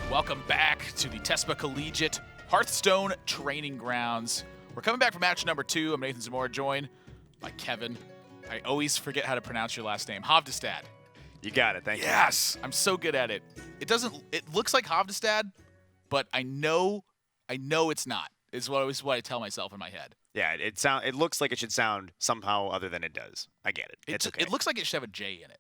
Welcome back to the Tespa Collegiate Hearthstone Training Grounds. We're coming back for match number 2. I'm Nathan Zamora, joined by Kevin. I always forget how to pronounce your last name. Hovdestad. You got it. Thank you. Yes, I'm so good at it. It looks like Hovdestad, but I know it's not. Is what I tell myself in my head. Yeah, it looks like it should sound somehow other than it does. I get it. It's okay. It looks like it should have a J in it.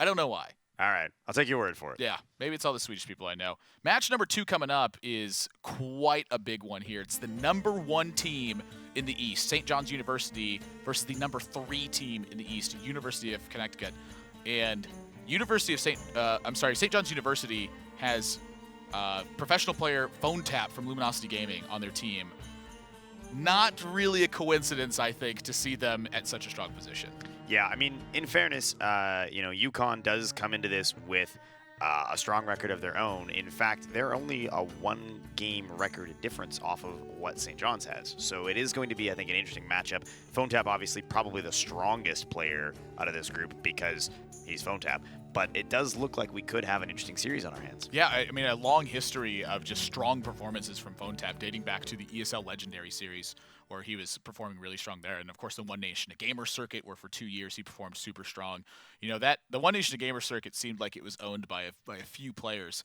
I don't know why. All right, I'll take your word for it. Yeah, maybe it's all the Swedish people I know. Match number 2 coming up is quite a big one here. It's the number 1 team in the East, St. John's University, versus the number 3 team in the East, University of Connecticut. And St. John's University has professional player Phone Tap from Luminosity Gaming on their team. Not really a coincidence, I think, to see them at such a strong position. Yeah, I mean, in fairness, UConn does come into this with a strong record of their own. In fact, they're only a 1-game record difference off of what St. John's has. So it is going to be, I think, an interesting matchup. Phone Tap, obviously, probably the strongest player out of this group because he's Phone Tap. But it does look like we could have an interesting series on our hands. Yeah, I mean, a long history of just strong performances from Phone Tap dating back to the ESL Legendary Series, where he was performing really strong there. And, of course, the One Nation a Gamer circuit, where for 2 years he performed super strong. You know, the One Nation a Gamer circuit seemed like it was owned by a few players.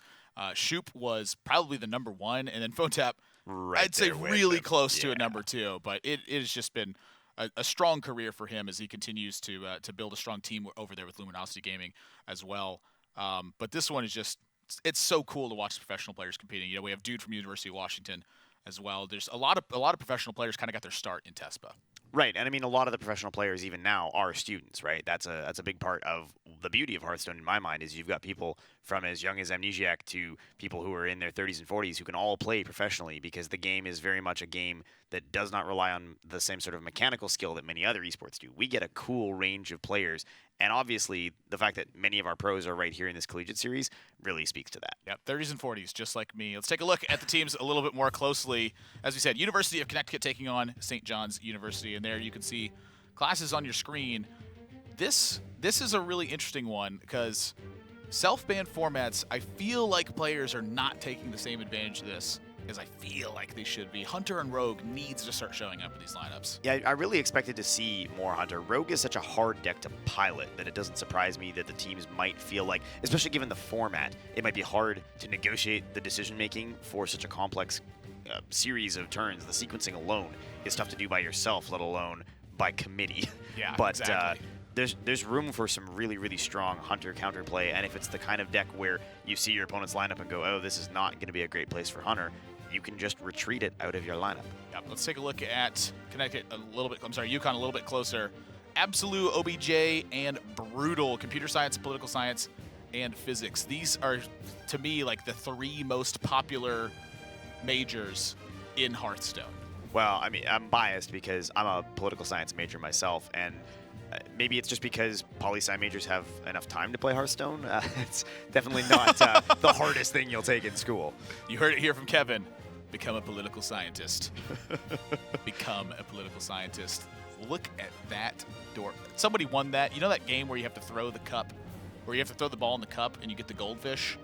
Shoop was probably the number 1, and then Phone Tap, I'd say really close to a number 2. But it has just been a strong career for him as he continues to build a strong team over there with Luminosity Gaming as well. But this one is it's so cool to watch professional players competing. You know, we have dude from University of Washington as well. There's a lot of professional players kind of got their start in Tespa. Right, and I mean, a lot of the professional players even now are students, right? That's a big part of the beauty of Hearthstone in my mind is you've got people from as young as Amnesiac to people who are in their 30s and 40s who can all play professionally because the game is very much a game that does not rely on the same sort of mechanical skill that many other esports do. We get a cool range of players, and obviously the fact that many of our pros are right here in this collegiate series really speaks to that. Yep, 30s and 40s, just like me. Let's take a look at the teams a little bit more closely. As we said, University of Connecticut taking on St. John's University, and there you can see classes on your screen. This is a really interesting one because self-ban formats, I feel like players are not taking the same advantage of this as I feel like they should be. Hunter and Rogue needs to start showing up in these lineups. Yeah, I really expected to see more Hunter. Rogue is such a hard deck to pilot that it doesn't surprise me that the teams might feel like, especially given the format, it might be hard to negotiate the decision-making for such a complex series of turns. The sequencing alone is tough to do by yourself, let alone by committee. Yeah, but, exactly. There's room for some really, really strong Hunter counterplay, and if it's the kind of deck where you see your opponent's lineup and go, oh, this is not going to be a great place for Hunter, you can just retreat it out of your lineup. Yep, let's take a look at Connecticut UConn a little bit closer. Absolute, OBJ, and Brutal, computer science, political science, and physics. These are, to me, like the 3 most popular majors in Hearthstone. Well, I mean, I'm biased because I'm a political science major myself, and maybe it's just because poli-sci majors have enough time to play Hearthstone. It's definitely not the hardest thing you'll take in school. You heard it here from Kevin. Become a political scientist. Become a political scientist. Look at that door. Somebody won that. You know that game where you have to throw the cup, where you have to throw the ball in the cup and you get the goldfish?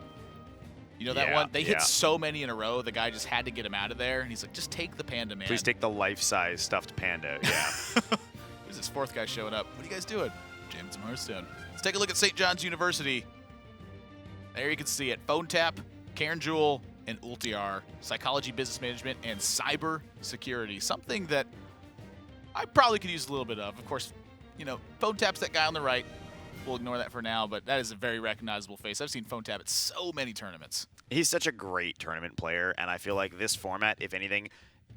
You know that one? They hit so many in a row, the guy just had to get him out of there. And he's like, just take the panda, man. Please take the life-size stuffed panda. Yeah. There's this 4th guy showing up. What are you guys doing? Jamming some Hearthstone. Let's take a look at St. John's University. There you can see it. Phone Tap, Karen Jewel, and Ultiar. Psychology, business management, and cyber security. Something that I probably could use a little bit of. Of course, you know, Phone Tap's that guy on the right. We'll ignore that for now, but that is a very recognizable face. I've seen Phone Tap at so many tournaments. He's such a great tournament player, and I feel like this format, if anything,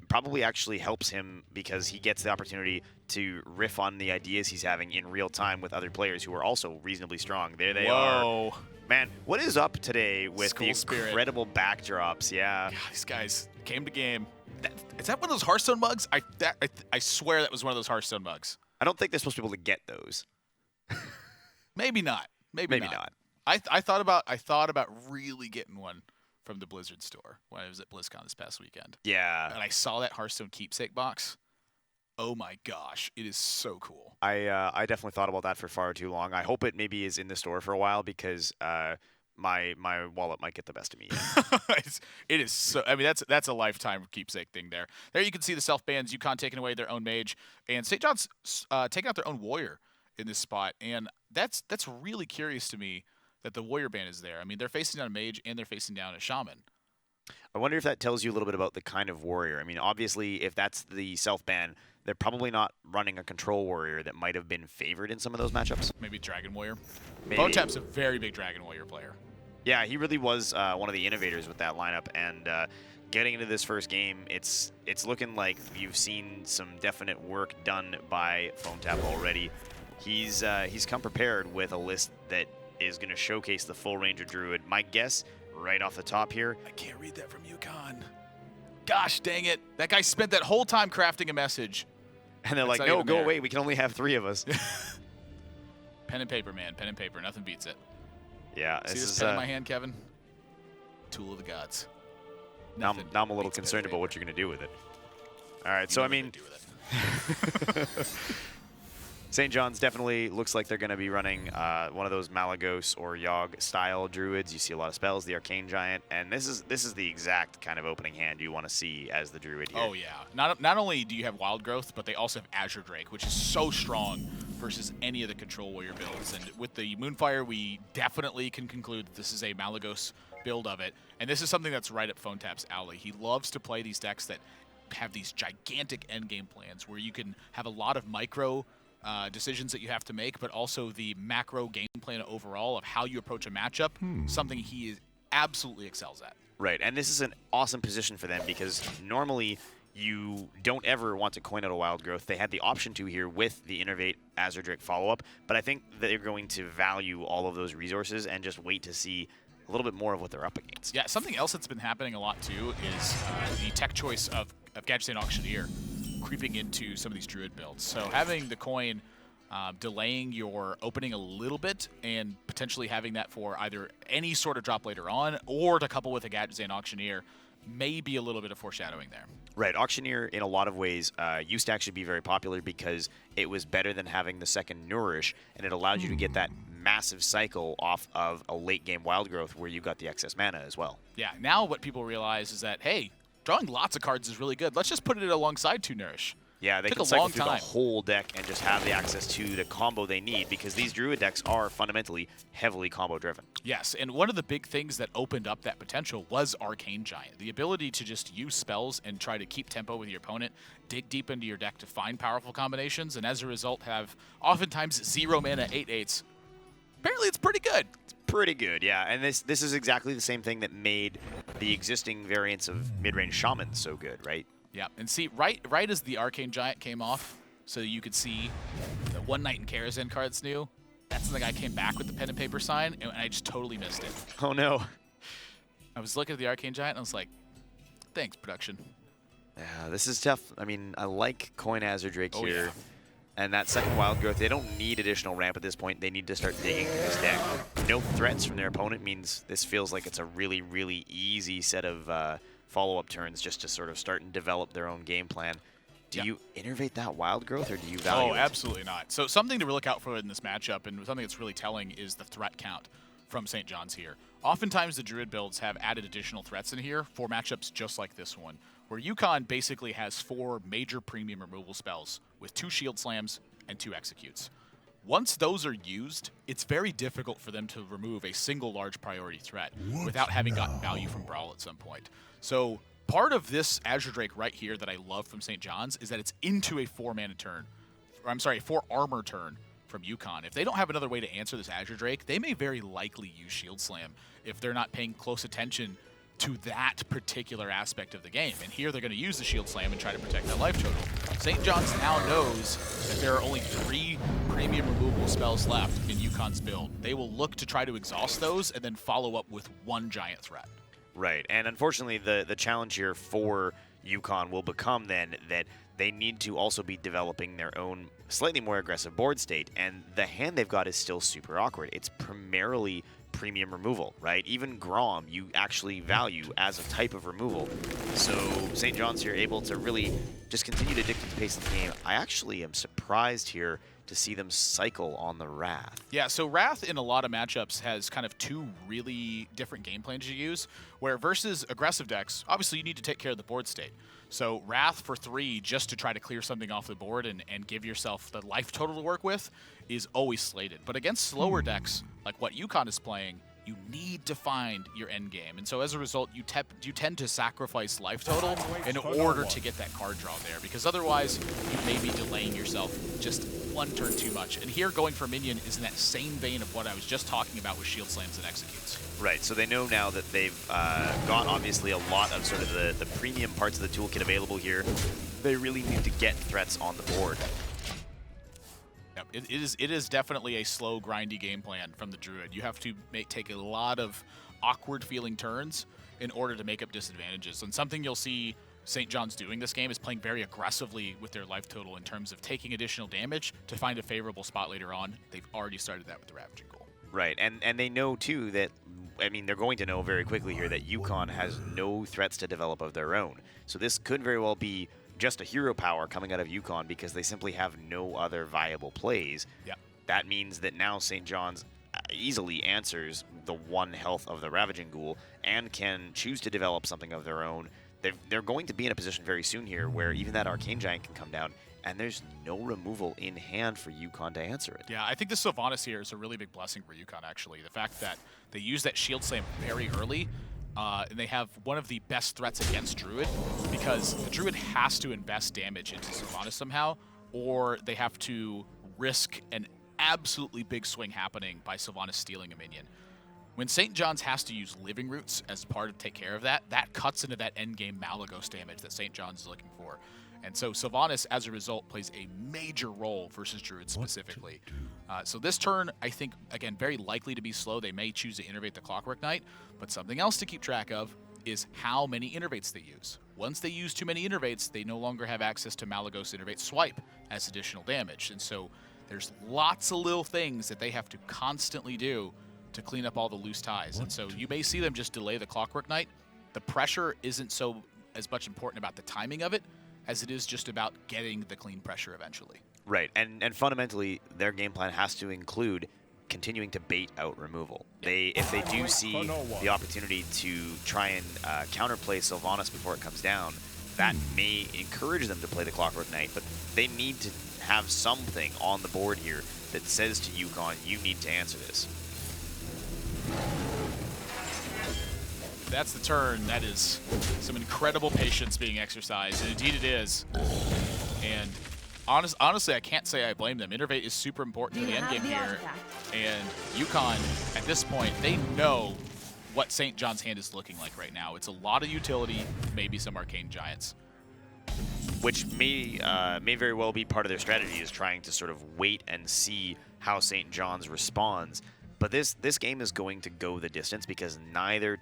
probably actually helps him because he gets the opportunity to riff on the ideas he's having in real time with other players who are also reasonably strong. There they are. Man, what is up today with the incredible backdrops? Yeah. God, these guys came to game. Is that one of those Hearthstone mugs? I swear that was one of those Hearthstone mugs. I don't think they're supposed to be able to get those. Maybe not. Maybe not. I thought about really getting one from the Blizzard store when I was at BlizzCon this past weekend. Yeah. And I saw that Hearthstone keepsake box. Oh my gosh, it is so cool. I definitely thought about that for far too long. I hope it maybe is in the store for a while because my wallet might get the best of me. It is so. I mean, that's a lifetime keepsake thing there. There you can see the self bans. UConn taking away their own mage, and St. John's taking out their own warrior in this spot, and that's really curious to me that the warrior ban is there. I mean, they're facing down a mage and they're facing down a shaman. I wonder if that tells you a little bit about the kind of warrior. I mean, obviously, if that's the self ban, they're probably not running a control warrior that might have been favored in some of those matchups. Maybe Dragon Warrior. Maybe. Botap's a very big Dragon Warrior player. Yeah, he really was one of the innovators with that lineup, and getting into this first game, it's looking like you've seen some definite work done by PhoneTap already. He's come prepared with a list that is going to showcase the full range of Druid. My guess, right off the top here. I can't read that from UConn. Gosh dang it. That guy spent that whole time crafting a message. And they're like, no, go away. We can only have 3 of us. Pen and paper, man. Pen and paper. Nothing beats it. Yeah. See this pen in my hand, Kevin? Tool of the gods. Now I'm a little concerned about what you're going to do with it. All right, so I mean, St. John's definitely looks like they're going to be running one of those Malagos or Yogg style druids. You see a lot of spells, the Arcane Giant, and this is the exact kind of opening hand you want to see as the druid here. Oh yeah. Not only do you have Wild Growth, but they also have Azure Drake, which is so strong versus any of the control warrior builds. And with the Moonfire, we definitely can conclude that this is a Malagos build of it. And this is something that's right up PhoneTap's alley. He loves to play these decks that have these gigantic endgame plans where you can have a lot of micro decisions that you have to make, but also the macro game plan overall of how you approach a matchup, something he absolutely excels at. Right, and this is an awesome position for them because normally you don't ever want to coin out a Wild Growth. They had the option to here with the Innervate Azure Drake follow-up, but I think that they're going to value all of those resources and just wait to see a little bit more of what they're up against. Yeah, something else that's been happening a lot too is the tech choice of Gadgetzan Auctioneer creeping into some of these Druid builds. So having the coin delaying your opening a little bit and potentially having that for either any sort of drop later on or to couple with a Gadgetzan Auctioneer may be a little bit of foreshadowing there. Right, Auctioneer in a lot of ways used to actually be very popular because it was better than having the second Nourish, and it allowed you to get that massive cycle off of a late game Wild Growth where you got the excess mana as well. Yeah, now what people realize is that, hey, drawing lots of cards is really good. Let's just put it alongside 2 Nourish. Yeah, they can cycle through the whole deck and just have the access to the combo they need because these Druid decks are fundamentally heavily combo driven. Yes, and one of the big things that opened up that potential was Arcane Giant. The ability to just use spells and try to keep tempo with your opponent, dig deep into your deck to find powerful combinations, and as a result have oftentimes 0 mana 8/8s. Apparently it's pretty good. It's pretty good, yeah. And this is exactly the same thing that made the existing variants of mid-range Shamans so good, right? Yeah, and see, right as the Arcane Giant came off, so you could see the One Night in Karazhan cards new, that's when the guy came back with the pen and paper sign, and I just totally missed it. Oh no. I was looking at the Arcane Giant, and I was like, thanks, production. Yeah, this is tough. I mean, I like Coin Azure Drake here. Yeah. And that second Wild Growth, they don't need additional ramp at this point. They need to start digging through this deck. No threats from their opponent means this feels like it's a really, really easy set of follow-up turns just to sort of start and develop their own game plan. Do you innervate that Wild Growth, or do you value it? Oh, absolutely not. So something to look out for in this matchup, and something that's really telling, is the threat count from St. John's here. Oftentimes, the Druid builds have added additional threats in here for matchups just like this one, where UConn basically has 4 major premium removal spells with 2 Shield Slams and 2 Executes. Once those are used, it's very difficult for them to remove a single large priority threat without having gotten value from Brawl at some point. So part of this Azure Drake right here that I love from St. John's is that it's into a 4-mana turn. Or, I'm sorry, 4 armor turn from UConn. If they don't have another way to answer this Azure Drake, they may very likely use Shield Slam if they're not paying close attention to that particular aspect of the game. And here they're going to use the Shield Slam and try to protect that life total. St. John's now knows that there are only 3 premium removal spells left in UConn's build. They will look to try to exhaust those and then follow up with 1 giant threat. Right, and unfortunately the challenge here for UConn will become then that they need to also be developing their own slightly more aggressive board state, and the hand they've got is still super awkward. It's primarily premium removal, right? Even Grom you actually value as a type of removal. So St. John's here able to really just continue to dictate the pace of the game. I actually am surprised here to see them cycle on the Wrath. Yeah, so Wrath in a lot of matchups has kind of two really different game plans you use, where versus aggressive decks, obviously you need to take care of the board state. So Wrath for 3, just to try to clear something off the board and give yourself the life total to work with, is always slated. But against slower decks, like what Yukon is playing, you need to find your end game. And so as a result, you tend to sacrifice life total in order to get that card draw there, because otherwise you may be delaying yourself just one turn too much. And here going for minion is in that same vein of what I was just talking about with shield slams and executes. Right, so they know now that they've got obviously a lot of sort of the premium parts of the toolkit available here. They really need to get threats on the board. It is definitely a slow, grindy game plan from the Druid. You have to take a lot of awkward-feeling turns in order to make up disadvantages. And something you'll see St. John's doing this game is playing very aggressively with their life total in terms of taking additional damage to find a favorable spot later on. They've already started that with the Ravaging Goal. Right, and they know, too, that, I mean, they're going to know very quickly here that Yukon has no threats to develop of their own. So this could very well be just a hero power coming out of Yukon because they simply have no other viable plays. Yeah. That means that now St. John's easily answers the 1 health of the Ravaging Ghoul and can choose to develop something of their own. They're going to be in a position very soon here where even that Arcane Giant can come down, and there's no removal in hand for Yukon to answer it. Yeah, I think the Sylvanas here is a really big blessing for Yukon, actually. The fact that they use that Shield Slam very early, and they have one of the best threats against Druid, because the Druid has to invest damage into Sylvanas somehow, or they have to risk an absolutely big swing happening by Sylvanas stealing a minion. When St. John's has to use Living Roots as part of take care of that, that cuts into that endgame Malagos damage that St. John's is looking for. And so Sylvanas, as a result, plays a major role versus Druid specifically. So this turn, I think, again, very likely to be slow. They may choose to innervate the Clockwork Knight, but something else to keep track of is how many innervates they use. Once they use too many innervates, they no longer have access to Malagos Innervate Swipe as additional damage. And so there's lots of little things that they have to constantly do to clean up all the loose ties. And so you may see them just delay the Clockwork Knight. The pressure isn't so as much important about the timing of it as it is just about getting the clean pressure eventually. Right, and fundamentally, their game plan has to include continuing to bait out removal. If they do see the opportunity to try and counterplay Sylvanas before it comes down, that may encourage them to play the Clockwork Knight, but they need to have something on the board here that says to Yukon, you need to answer this. That's the turn. That is some incredible patience being exercised, and indeed it is. And honestly, I can't say I blame them. Innervate is super important in the endgame here, and Yukon, at this point, they know what St. John's hand is looking like right now. It's a lot of utility, maybe some Arcane Giants. Which may very well be part of their strategy, is trying to sort of wait and see how St. John's responds. But this game is going to go the distance because neither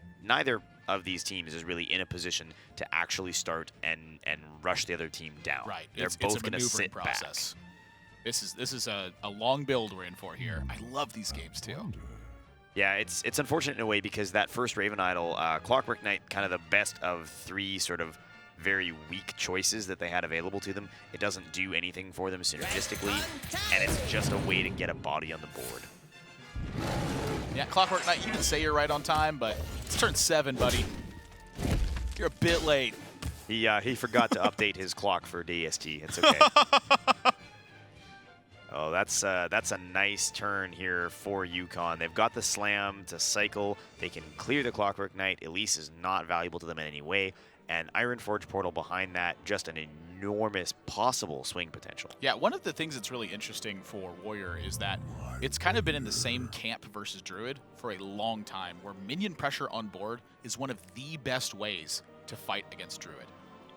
of these teams is really in a position to actually start and rush the other team down. Right. They're both going to sit process. Back. This is a long build we're in for here. I love these games too. Yeah, it's unfortunate in a way because that first Raven Idol, Clockwork Knight, kind of the best of 3 sort of very weak choices that they had available to them. It doesn't do anything for them synergistically, and it's just a way to get a body on the board. Yeah, Clockwork Knight, you can say you're right on time, but it's turn 7, buddy. You're a bit late. He forgot to update his clock for DST. It's okay. Oh, that's a nice turn here for Yukon. They've got the slam to cycle. They can clear the Clockwork Knight. Elise is not valuable to them in any way. And Ironforge Portal behind that, just an enormous possible swing potential. Yeah, one of the things that's really interesting for Warrior is that it's kind of been in the same camp versus Druid for a long time, where minion pressure on board is one of the best ways to fight against Druid.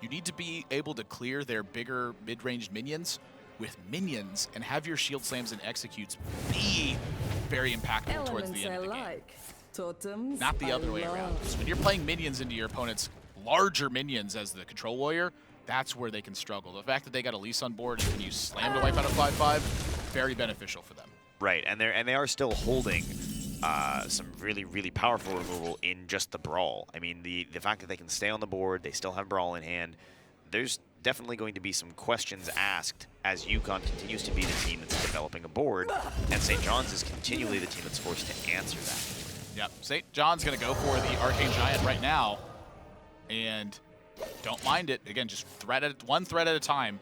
You need to be able to clear their bigger mid-range minions with minions and have your shield slams and executes be very impactful towards the end of the game. Totems Not the other way around. So when you're playing minions into your opponent's larger minions as the control warrior, that's where they can struggle. The fact that they got Elise on board and can use slam to wipe out a 5/5, very beneficial for them. Right, and they are still holding some really, really powerful removal in just the Brawl. I mean, the fact that they can stay on the board, they still have Brawl in hand, there's definitely going to be some questions asked as UConn continues to be the team that's developing a board, and St. John's is continually the team that's forced to answer that. Yep, St. John's going to go for the Arcane Giant right now, and don't mind it. Again, just one threat at a time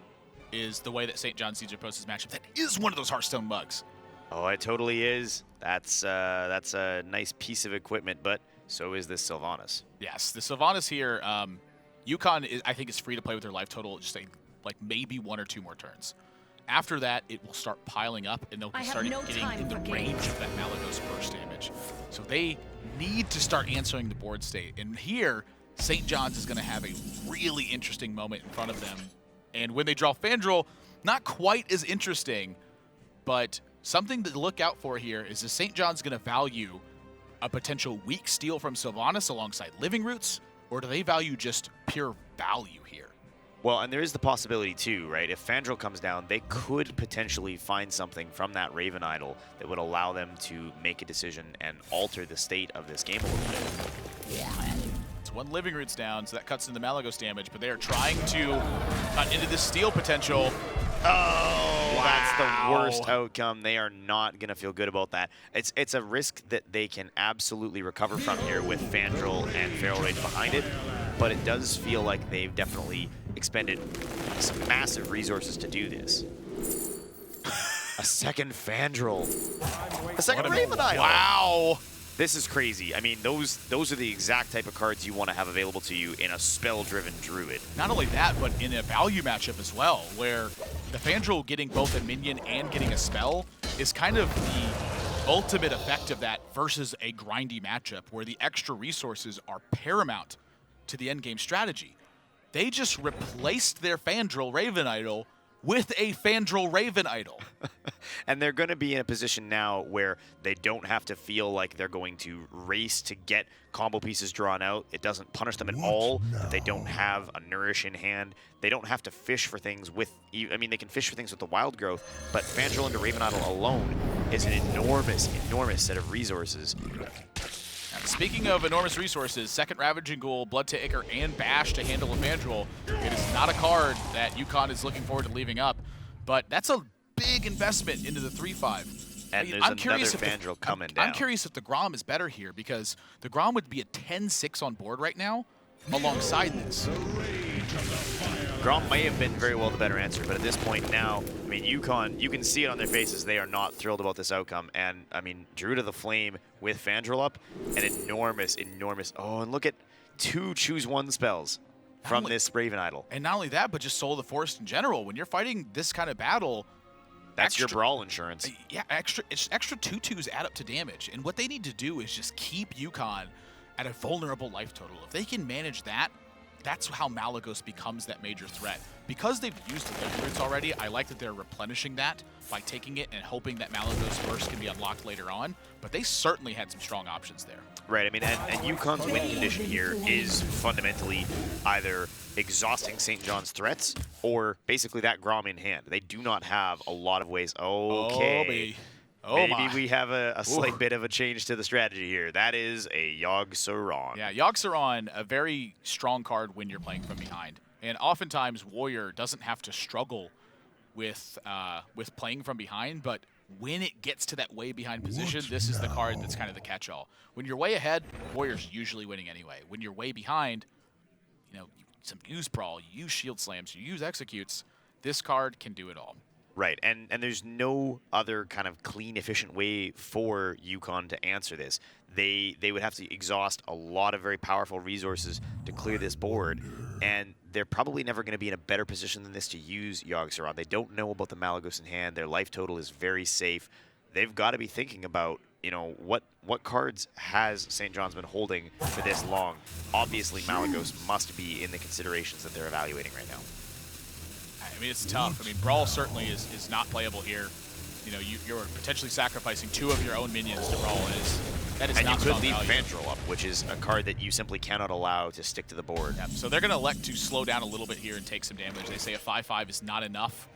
is the way that St. John's sees their post matchup. That is one of those Hearthstone bugs. Oh, it totally is. That's a nice piece of equipment, but so is this Sylvanas. Yes, the Sylvanas here, UConn, I think, is free to play with their life total just like maybe 1 or 2 more turns. After that, it will start piling up, and they'll be starting getting in the range of that Malagos burst damage. So they need to start answering the board state. And here, St. John's is going to have a really interesting moment in front of them. And when they draw Fandral, not quite as interesting, but something to look out for here is that St. John's going to value a potential weak steal from Sylvanas alongside Living Roots, or do they value just pure value here? Well, and there is the possibility too, right? If Fandral comes down, they could potentially find something from that Raven Idol that would allow them to make a decision and alter the state of this game a little bit. It's 1 Living Roots down, so that cuts into Malagos damage, but they are trying to cut into this steal potential. Oh, wow. That's the worst outcome. They are not going to feel good about that. It's a risk that they can absolutely recover from here with Fandral and Feral Rage behind it, but it does feel like they've definitely expended some massive resources to do this. A second Fandral. A second Raven Idol. Wow. This is crazy. I mean, those are the exact type of cards you want to have available to you in a spell-driven Druid. Not only that, but in a value matchup as well, where the Fandral getting both a minion and getting a spell is kind of the ultimate effect of that versus a grindy matchup where the extra resources are paramount to the endgame strategy. They just replaced their Fandral Raven Idol with a Fandral Raven Idol. And they're going to be in a position now where they don't have to feel like they're going to race to get combo pieces drawn out. It doesn't punish them at all that they don't have a Nourish in hand. They don't have to fish for things with, I mean, they can fish for things with the Wild Growth, but Fandral into Raven Idol alone is an enormous, enormous set of resources. Now, speaking of enormous resources, second Ravaging Ghoul, Blood Taker, and Bash to handle a Fandral. It is not a card that UConn is looking forward to leaving up, but that's a big investment into the 3-5. And there's another Fandral coming down. I'm curious if the Grom is better here, because the Grom would be a 10-6 on board right now alongside this. Grom may have been very well the better answer, but at this point now, I mean, UConn, you can see it on their faces. They are not thrilled about this outcome. And, I mean, Druid of the Flame with Fandral up, an enormous, enormous... Oh, and look at 2 choose-1 spells from this Raven Idol. And not only that, but just Soul of the Forest in general. When you're fighting this kind of battle... That's your brawl insurance. Yeah, extra 2/2s add up to damage. And what they need to do is just keep UConn at a vulnerable life total. If they can manage that, that's how Malagos becomes that major threat. Because they've used the Living Roots already, I like that they're replenishing that by taking it and hoping that Malagos burst can be unlocked later on. But they certainly had some strong options there. Right, I mean, and UConn's win condition here is fundamentally either exhausting St. John's threats or basically that Grom in hand. They do not have a lot of ways. Okay. Maybe we have a slight bit of a change to the strategy here. That is a Yogg-Saron. Yeah, Yogg-Saron, a very strong card when you're playing from behind. And oftentimes, Warrior doesn't have to struggle with playing from behind, but when it gets to that way behind position, this is the card that's kind of the catch-all. When you're way ahead, Warrior's usually winning anyway. When you're way behind, you know, some use Brawl, you use Shield Slams, you use Executes, this card can do it all. Right, and there's no other kind of clean, efficient way for UConn to answer this. They would have to exhaust a lot of very powerful resources to clear this board, and they're probably never going to be in a better position than this to use Yogg-Saron. They don't know about the Malagos in hand. Their life total is very safe. They've got to be thinking about, you know, what cards has St. John's been holding for this long. Obviously, Malagos must be in the considerations that they're evaluating right now. I mean, it's tough. I mean, Brawl certainly is not playable here. You know, you're potentially sacrificing 2 of your own minions to Brawl. That is and not you could leave value. Fandral up, which is a card that you simply cannot allow to stick to the board. Yep. So they're going to elect to slow down a little bit here and take some damage. They say a 5/5 is not enough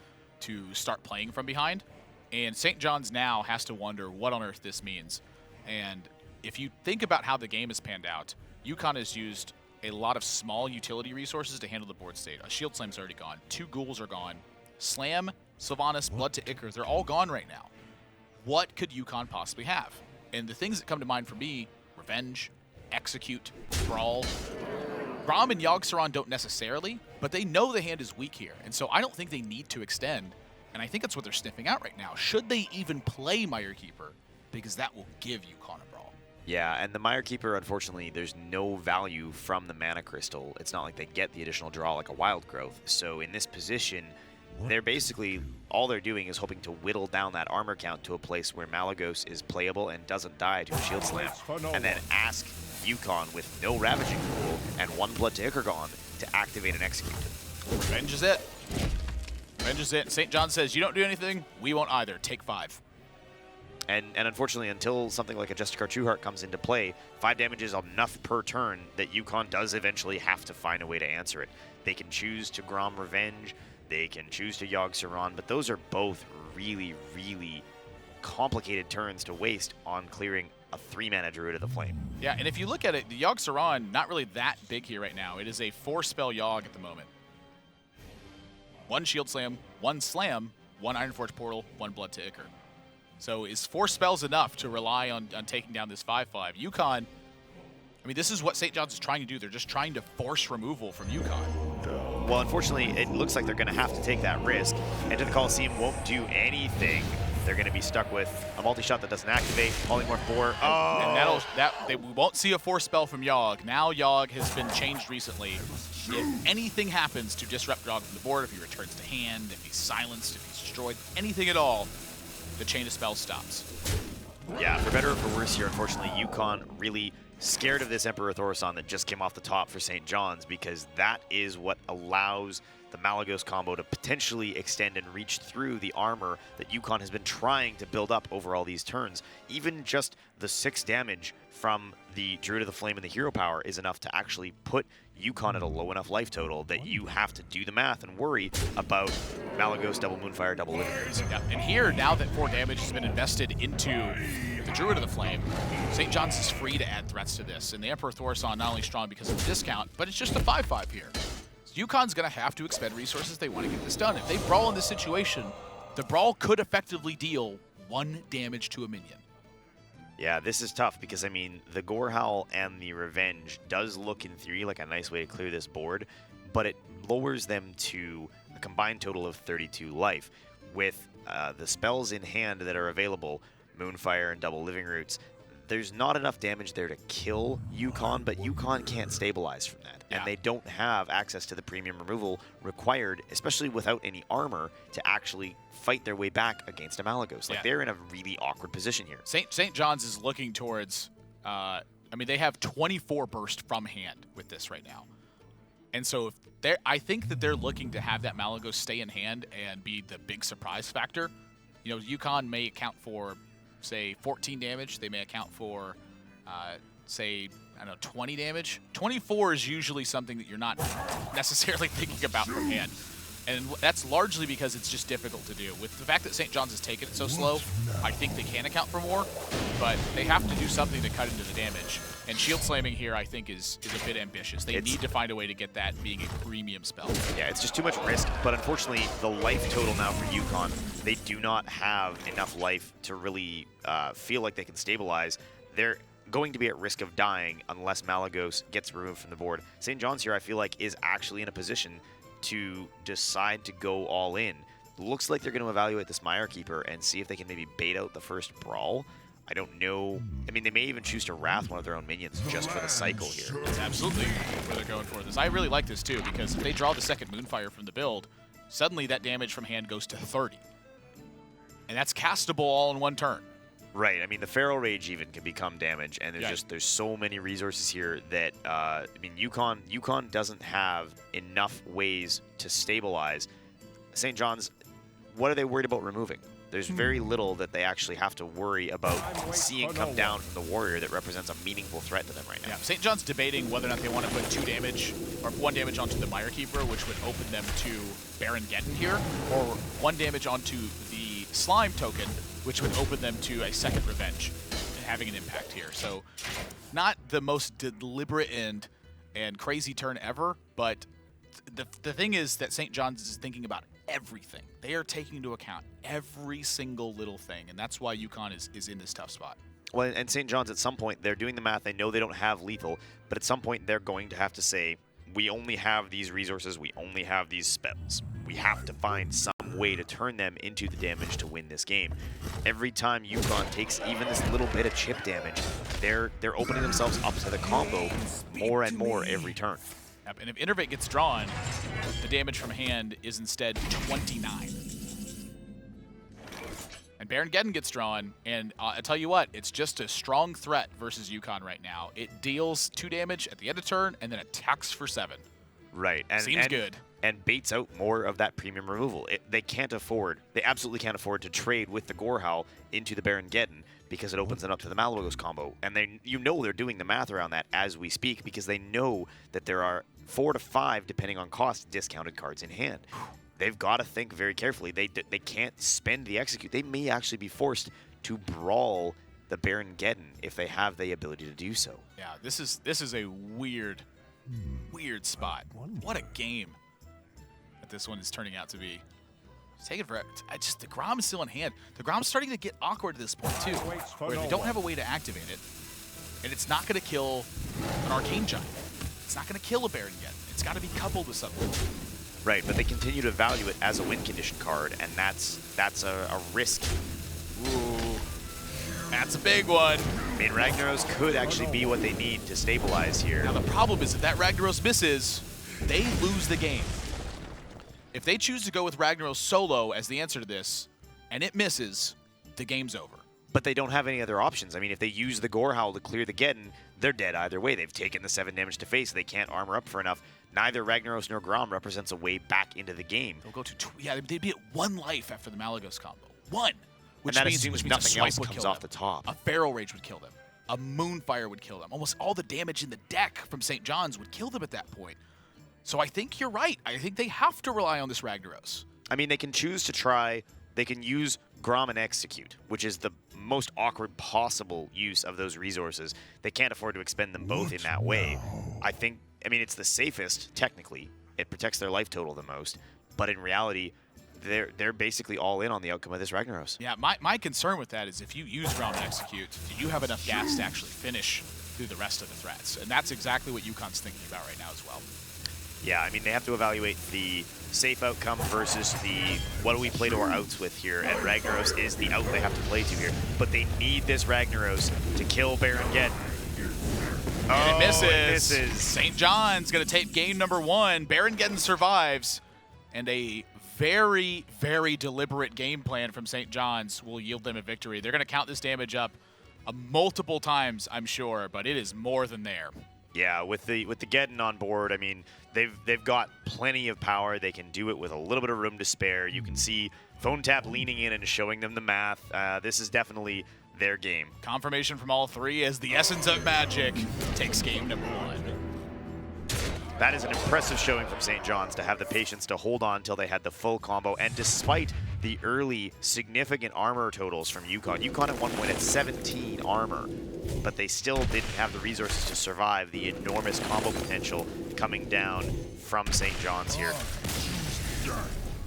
to start playing from behind. And St. John's now has to wonder what on earth this means. And if you think about how the game has panned out, UConn has used a lot of small utility resources to handle the board state. A Shield Slam's already gone. 2 Ghouls are gone. Slam, Sylvanas, Blood to Ichor, they're all gone right now. What could Yukon possibly have? And the things that come to mind for me, Revenge, Execute, Brawl. Grom and Yogg-Saron don't necessarily, but they know the hand is weak here. And so I don't think they need to extend. And I think that's what they're sniffing out right now. Should they even play Mirekeeper? Because that will give Yukon a brawl. Yeah, and the Mirekeeper, unfortunately, there's no value from the Mana Crystal. It's not like they get the additional draw like a Wild Growth. So in this position, they're basically, all they're doing is hoping to whittle down that armor count to a place where Malygos is playable and doesn't die to a Shield Slam. And then ask Yukon with no Ravaging Pool and 1 Blood to Ichor gone to activate and execute. Revenge is it. Revenge is it. St. John says, you don't do anything, we won't either. Take 5. And unfortunately, until something like a Justicar Trueheart comes into play, 5 damage is enough per turn that Yukon does eventually have to find a way to answer it. They can choose to Grom Revenge, they can choose to Yogg-Saron, but those are both really, really complicated turns to waste on clearing a 3-mana Druid of the Flame. Yeah, and if you look at it, the Yogg-Saron, not really that big here right now. It is a 4-spell Yogg at the moment. 1 Shield Slam, 1 Slam, 1 Ironforge Portal, 1 Blood to Ichor. So is 4 spells enough to rely on taking down this 5/5? Yukon, I mean, this is what St. John's is trying to do. They're just trying to force removal from Yukon. Well, unfortunately, it looks like they're going to have to take that risk. Enter the Coliseum won't do anything. They're going to be stuck with a multi-shot that doesn't activate, Polymorph 4. Oh! And we won't see a 4-spell from Yogg. Now Yogg has been changed recently. If anything happens to disrupt Yogg from the board, if he returns to hand, if he's silenced, if he's destroyed, anything at all, the chain of spells stops. Yeah, for better or for worse here, unfortunately, Yukon really scared of this Emperor Thaurissan that just came off the top for St. John's, because that is what allows the Malygos combo to potentially extend and reach through the armor that Yukon has been trying to build up over all these turns. Even just the 6 damage from the Druid of the Flame and the Hero Power is enough to actually put Yukon at a low enough life total that you have to do the math and worry about Malygos, double Moonfire, double Living Roots. Yeah, and here, now that 4 damage has been invested into the Druid of the Flame, St. John's is free to add threats to this. And the Emperor Thaurissan not only strong because of the discount, but it's just a 5/5 here. So Yukon's going to have to expend resources they want to get this done. If they brawl in this situation, the brawl could effectively deal 1 damage to a minion. Yeah, this is tough because, I mean, the Gorehowl and the Revenge does look in theory like a nice way to clear this board, but it lowers them to a combined total of 32 life. With the spells in hand that are available, Moonfire and double Living Roots, there's not enough damage there to kill Yukon, but Yukon can't stabilize from that. Yeah. And they don't have access to the premium removal required, especially without any armor, to actually fight their way back against a Malygos. Like, they're in a really awkward position here. St. John's is looking towards, I mean, they have 24 burst from hand with this right now. And so if I think that they're looking to have that Malygos stay in hand and be the big surprise factor. You know, Yukon may account for, say, 14 damage. They may account for, say, I don't know, 20 damage. 24 is usually something that you're not necessarily thinking about from hand. And that's largely because it's just difficult to do. With the fact that St. John's has taken it so slow, I think they can account for more, but they have to do something to cut into the damage. And shield slamming here, I think, is a bit ambitious. They need to find a way to get that being a premium spell. Yeah, it's just too much risk, but unfortunately, the life total now for Yukon, they do not have enough life to really feel like they can stabilize. They're going to be at risk of dying unless Malygos gets removed from the board. St. John's here, I feel like, is actually in a position to decide to go all in. Looks like they're going to evaluate this Mirekeeper and see if they can maybe bait out the first brawl. I don't know. I mean, they may even choose to wrath one of their own minions just for the cycle here. That's absolutely where they're going for this. I really like this too, because if they draw the second Moonfire from the build, suddenly that damage from hand goes to 30. And that's castable all in one turn. Right. I mean, the Feral Rage even can become damage, and there's so many resources here that I mean, Yukon doesn't have enough ways to stabilize. St. John's, what are they worried about removing? There's very little that they actually have to worry about seeing come down from the warrior that represents a meaningful threat to them right now. Yeah, St. John's debating whether or not they want to put 2 damage or 1 damage onto the Mirekeeper, which would open them to Baron Geddon here, or 1 damage onto the Slime token, which would open them to a second Revenge and having an impact here. So not the most deliberate and and crazy turn ever, but the thing is that St. John's is thinking about everything. They are taking into account every single little thing, and that's why UConn is in this tough spot. Well, and St. John's, at some point, they're doing the math. They know they don't have lethal, but at some point, they're going to have to say, we only have these resources. We only have these spells. We have to find some way to turn them into the damage to win this game. Every time UConn takes even this little bit of chip damage, they're opening themselves up to the combo more and more every turn. Yep, and if Innervate gets drawn, the damage from hand is instead 29. And Baron Geddon gets drawn, and I tell you what, it's just a strong threat versus UConn right now. It deals 2 damage at the end of turn, and then attacks for 7. Right. Seems good. And baits out more of that premium removal. They absolutely can't afford to trade with the Gorehowl into the Baron Geddon because it opens them up to the Malagos combo. And they're doing the math around that as we speak because they know that there are 4 to 5, depending on cost, discounted cards in hand. They've got to think very carefully. They can't spend the execute. They may actually be forced to brawl the Baron Geddon if they have the ability to do so. Yeah, this is a weird spot. What a game that this one is turning out to be. Take it for the Grom is still in hand. The Grom's starting to get awkward at this point too, where they don't have a way to activate it, and it's not going to kill an Arcane Giant. It's not going to kill a Baron Geddon. It's got to be coupled with something. Right, but they continue to value it as a win condition card, and that's a risk. Ooh, that's a big one. I mean, Ragnaros could actually be what they need to stabilize here. Now the problem is if that Ragnaros misses, they lose the game. If they choose to go with Ragnaros solo as the answer to this, and it misses, the game's over. But they don't have any other options. I mean, if they use the Gorehowl to clear the Geddon, they're dead either way. They've taken the 7 damage to face. They can't armor up for enough. Neither Ragnaros nor Grom represents a way back into the game. They'll go to they'd be at 1 life after the Malagos combo. 1. Which means nothing else comes off the top. A Feral Rage would kill them. A Moonfire would kill them. Almost all the damage in the deck from St. John's would kill them at that point. So I think you're right. I think they have to rely on this Ragnaros. I mean, they can choose to try. They can use Grom and Execute, which is the most awkward possible use of those resources. They can't afford to expend them both in that way. I mean, it's the safest, technically. It protects their life total the most. But in reality, they're basically all in on the outcome of this Ragnaros. Yeah, my concern with that is if you use Grom and Execute, do you have enough gas to actually finish through the rest of the threats? And that's exactly what UConn's thinking about right now as well. Yeah, I mean, they have to evaluate the safe outcome versus the what do we play to our outs with here, and Ragnaros is the out they have to play to here. But they need this Ragnaros to kill Baron Geddon. And it misses. St. John's going to take game number 1. Baron Geddon survives, and a very, very deliberate game plan from St. John's will yield them a victory. They're going to count this damage up multiple times, I'm sure, but it is more than there. Yeah, with the Geddon on board, I mean, they've got plenty of power. They can do it with a little bit of room to spare. You can see Phone Tap leaning in and showing them the math. This is definitely their game. Confirmation from all 3 as the Essence of Magic takes game number 1. That is an impressive showing from St. John's to have the patience to hold on until they had the full combo. And despite the early significant armor totals from UConn at one point had 17 armor, but they still didn't have the resources to survive the enormous combo potential coming down from St. John's here.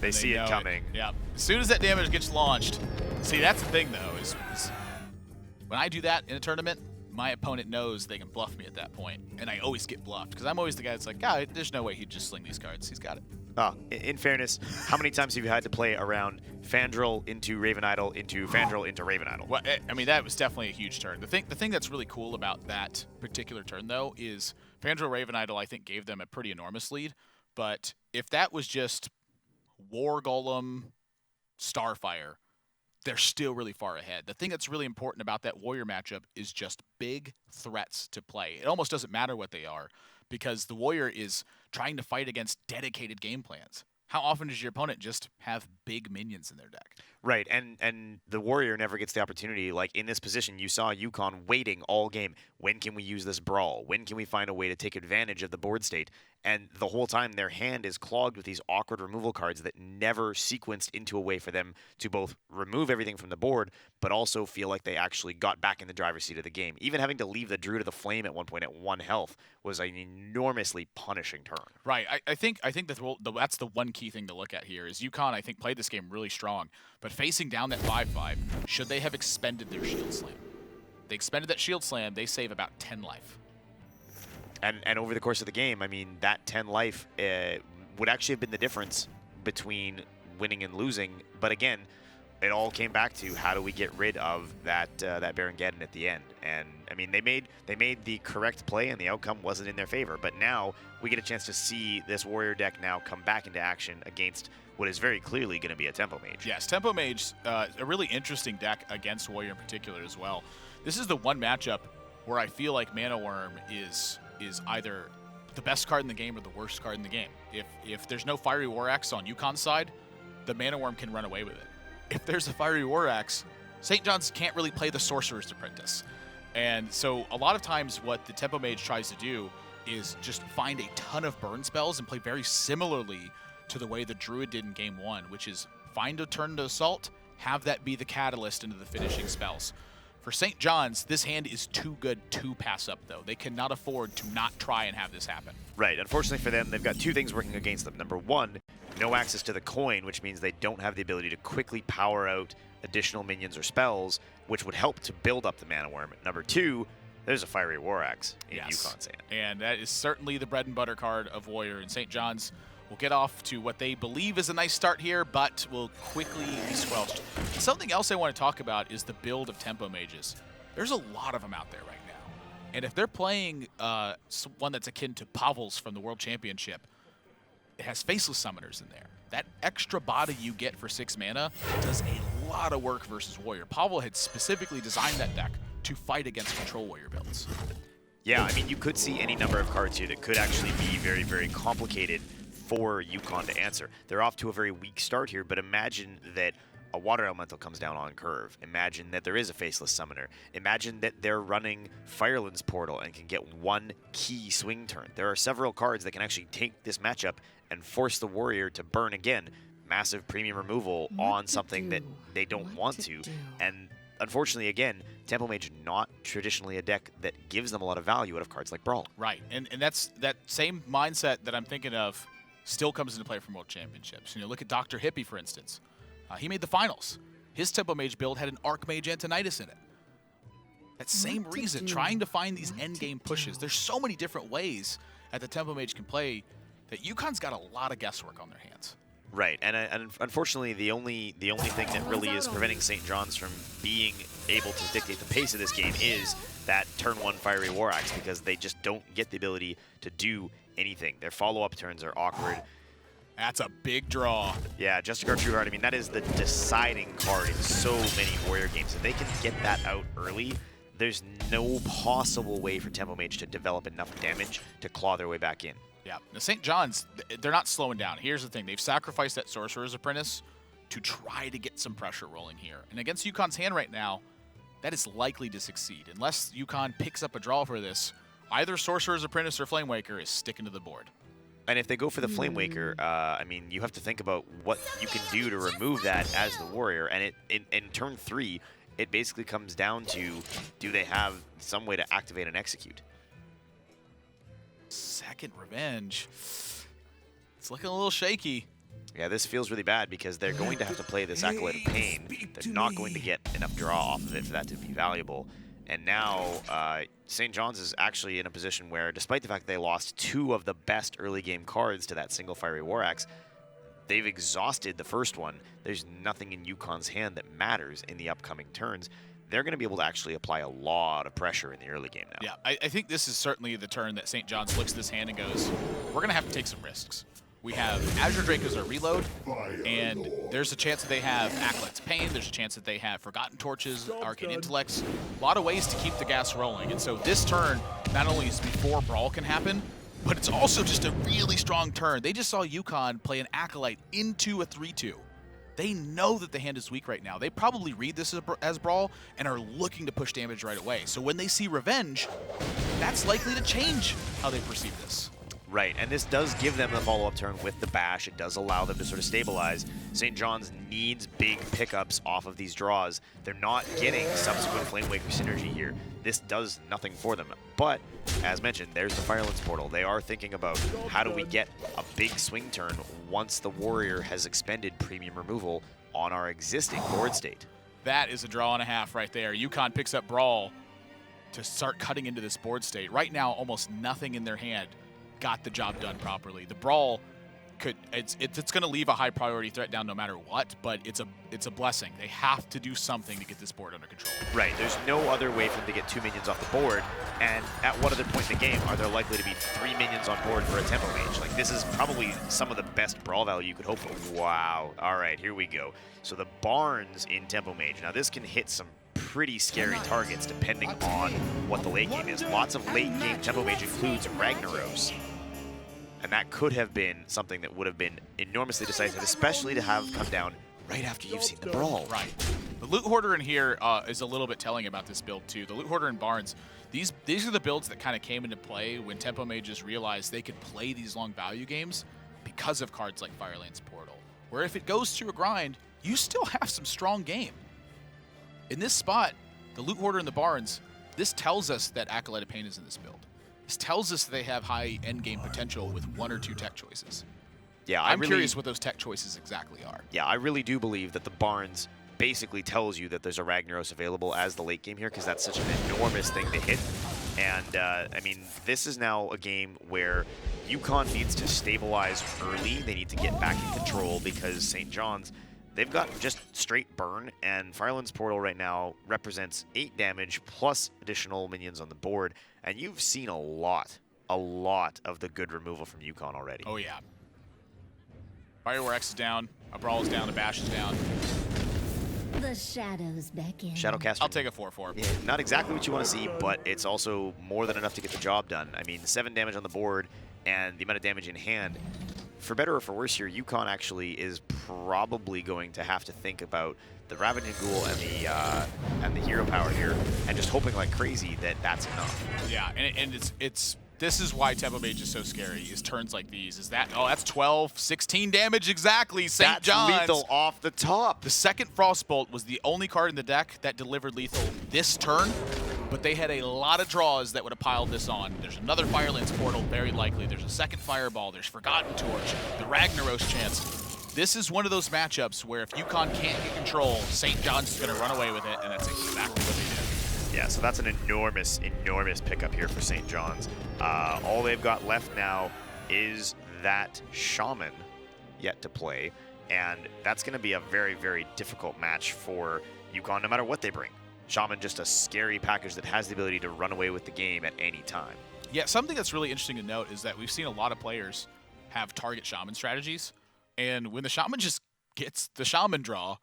They see it coming. Yeah. As soon as that damage gets launched, see, that's the thing, though, is when I do that in a tournament, my opponent knows they can bluff me at that point, and I always get bluffed, because I'm always the guy that's like, there's no way he'd just sling these cards. He's got it. In fairness, how many times have you had to play around Fandral into Raven Idol into Fandral into Raven Idol? Well, I mean, that was definitely a huge turn. The thing that's really cool about that particular turn, though, is Fandral Raven Idol, I think, gave them a pretty enormous lead, but if that was just War Golem, Starfire, they're still really far ahead. The thing that's really important about that Warrior matchup is just big threats to play. It almost doesn't matter what they are, because the Warrior is trying to fight against dedicated game plans. how often does your opponent just have big minions in their deck? Right, and the warrior never gets the opportunity. Like in this position, you saw UConn waiting all game. When can we use this brawl? When can we find a way to take advantage of the board state? And the whole time, their hand is clogged with these awkward removal cards that never sequenced into a way for them to both remove everything from the board, but also feel like they actually got back in the driver's seat of the game. Even having to leave the Druid of the Flame at one point at 1 health was an enormously punishing turn. Right. I think that's the one key thing to look at here is UConn, I think, played this game really strong, but facing down that 5/5, should they have expended their Shield Slam? They expended that Shield Slam, they save about 10 life. And over the course of the game, I mean, that 10 life would actually have been the difference between winning and losing. But again, it all came back to how do we get rid of that Baron Geddon at the end. And I mean, they made the correct play, and the outcome wasn't in their favor. But now we get a chance to see this Warrior deck now come back into action against what is very clearly going to be a Tempo Mage. Yes, Tempo Mage, a really interesting deck against Warrior in particular as well. This is the one matchup where I feel like Mana Worm is either the best card in the game or the worst card in the game. If there's no Fiery War Axe on UConn's side, the Mana Worm can run away with it. If there's a Fiery War Axe, St. John's can't really play the Sorcerer's Apprentice. And so a lot of times what the Tempo Mage tries to do is just find a ton of burn spells and play very similarly to the way the Druid did in Game 1, which is find a turn to Assault, have that be the catalyst into the finishing spells. For St. John's, this hand is too good to pass up, though. They cannot afford to not try and have this happen. Right. Unfortunately for them, they've got two things working against them. Number one, no access to the coin, which means they don't have the ability to quickly power out additional minions or spells, which would help to build up the Mana Worm. Number two, there's a Fiery War Axe in UConn's hand. And that is certainly the bread and butter card of Warrior. And St. John's will get off to what they believe is a nice start here, but will quickly be squelched. Something else I want to talk about is the build of Tempo Mages. There's a lot of them out there right now. And if they're playing one that's akin to Pavel's from the World Championship, it has Faceless Summoners in there. That extra body you get for 6 mana does a lot of work versus Warrior. Pavel had specifically designed that deck to fight against Control Warrior builds. Yeah, I mean, you could see any number of cards here that could actually be very, very complicated for UConn to answer. They're off to a very weak start here, but imagine that a Water Elemental comes down on curve. Imagine that there is a Faceless Summoner. Imagine that they're running Fireland's Portal and can get one key swing turn. There are several cards that can actually take this matchup and force the Warrior to burn again. Massive premium removal on something that they don't want to. And unfortunately, again, Tempo Mage not traditionally a deck that gives them a lot of value out of cards like Brawl. Right, and that's that same mindset that I'm thinking of still comes into play from World Championships. You know, look at Dr. Hippie, for instance. He made the finals. His Tempo Mage build had an Archmage Antonidas in it. That same reason, trying to find these endgame pushes. There's so many different ways that the Tempo Mage can play that UConn's got a lot of guesswork on their hands. Right, and unfortunately, the only thing that really is preventing St. John's from being able to dictate the pace of this game is that turn 1 Fiery War Axe, because they just don't get the ability to do anything. Their follow-up turns are awkward. That's a big draw. Yeah, Justicar Trueheart, I mean, that is the deciding card in so many Warrior games. If they can get that out early, there's no possible way for Tempo Mage to develop enough damage to claw their way back in. Yeah. Now, St. John's, they're not slowing down. Here's the thing. They've sacrificed that Sorcerer's Apprentice to try to get some pressure rolling here. And against UConn's hand right now, that is likely to succeed. Unless UConn picks up a draw for this, either Sorcerer's Apprentice or Flamewaker is sticking to the board. And if they go for the Flamewaker, I mean, you have to think about what you can do to remove that as the Warrior. And in turn 3, it basically comes down to, do they have some way to activate and execute? Second Revenge. It's looking a little shaky. Yeah, this feels really bad because they're going to have to play this Acolyte of Pain. They're not going to get enough draw off of it for that to be valuable. And now St. John's is actually in a position where, despite the fact that they lost 2 of the best early game cards to that single Fiery War Axe, they've exhausted the first one. There's nothing in UConn's hand that matters in the upcoming turns. They're going to be able to actually apply a lot of pressure in the early game now. Yeah, I think this is certainly the turn that St. John's looks at this hand and goes, we're going to have to take some risks. We have Azure Drake as our reload, and there's a chance that they have Acolyte's Pain, there's a chance that they have Forgotten Torches, Arcane Intellects, a lot of ways to keep the gas rolling. And so this turn, not only is before Brawl can happen, but it's also just a really strong turn. They just saw UConn play an Acolyte into a 3-2. They know that the hand is weak right now. They probably read this as Brawl and are looking to push damage right away. So when they see Revenge, that's likely to change how they perceive this. Right, and this does give them the follow-up turn with the bash. It does allow them to sort of stabilize. St. John's needs big pickups off of these draws. They're not getting subsequent Flamewaker synergy here. This does nothing for them. But, as mentioned, there's the Firelands portal. They are thinking about how do we get a big swing turn once the Warrior has expended premium removal on our existing board state. That is a draw and a half right there. UConn picks up Brawl to start cutting into this board state. Right now, almost nothing in their hand got the job done properly. The Brawl it's going to leave a high priority threat down no matter what, but it's a blessing. They have to do something to get this board under control. Right, there's no other way for them to get 2 minions off the board, and at what other point in the game are there likely to be 3 minions on board for a Tempo Mage? Like, this is probably some of the best Brawl value you could hope for. Wow, all right, here we go. So the Barnes in Tempo Mage. Now this can hit some pretty scary targets depending on what the late game is. Lots of late game Tempo Mage includes Ragnaros. And that could have been something that would have been enormously decisive, especially to have come down right after you've seen the Brawl. Right. The Loot Hoarder in here is a little bit telling about this build, too. The Loot Hoarder and Barnes, these are the builds that kind of came into play when Tempo Mages realized they could play these long value games because of cards like Firelands Portal, where if it goes through a grind, you still have some strong game. In this spot, the Loot Hoarder and the Barnes, this tells us that Acolyte of Pain is in this build. This tells us that they have high endgame potential with 1 or 2 tech choices. Yeah, I'm curious what those tech choices exactly are. Yeah, I really do believe that the Barnes basically tells you that there's a Ragnaros available as the late game here, because that's such an enormous thing to hit. And, I mean, this is now a game where UConn needs to stabilize early. They need to get back in control because St. John's, they've got just straight burn, and Firelands Portal right now represents 8 damage plus additional minions on the board. And you've seen a lot of the good removal from UConn already. Oh, yeah. Fireworks is down, a Brawl is down, a Bash is down. The shadows beckon. Shadowcast. I'll take a 4/4. Yeah, not exactly what you want to see, but it's also more than enough to get the job done. I mean, 7 damage on the board and the amount of damage in hand. For better or for worse here, UConn actually is probably going to have to think about the Ravaging Ghoul and the hero power here, and just hoping like crazy that that's enough. Yeah, and this is why Tempo Mage is so scary, is turns like these. That's 12, 16 damage exactly, St. John's. That's lethal off the top. The second Frostbolt was the only card in the deck that delivered lethal this turn, but they had a lot of draws that would have piled this on. There's another Firelands Portal, very likely. There's a second Fireball. There's Forgotten Torch, the Ragnaros chance. This is one of those matchups where if UConn can't get control, St. John's is going to run away with it, and that's exactly what they did. Yeah, so that's an enormous pickup here for St. John's. All they've got left now is that Shaman yet to play, and that's going to be a very, very difficult match for UConn no matter what they bring. Shaman, just a scary package that has the ability to run away with the game at any time. Yeah, something that's really interesting to note is that we've seen a lot of players have target Shaman strategies, and when the Shaman just gets the Shaman draw,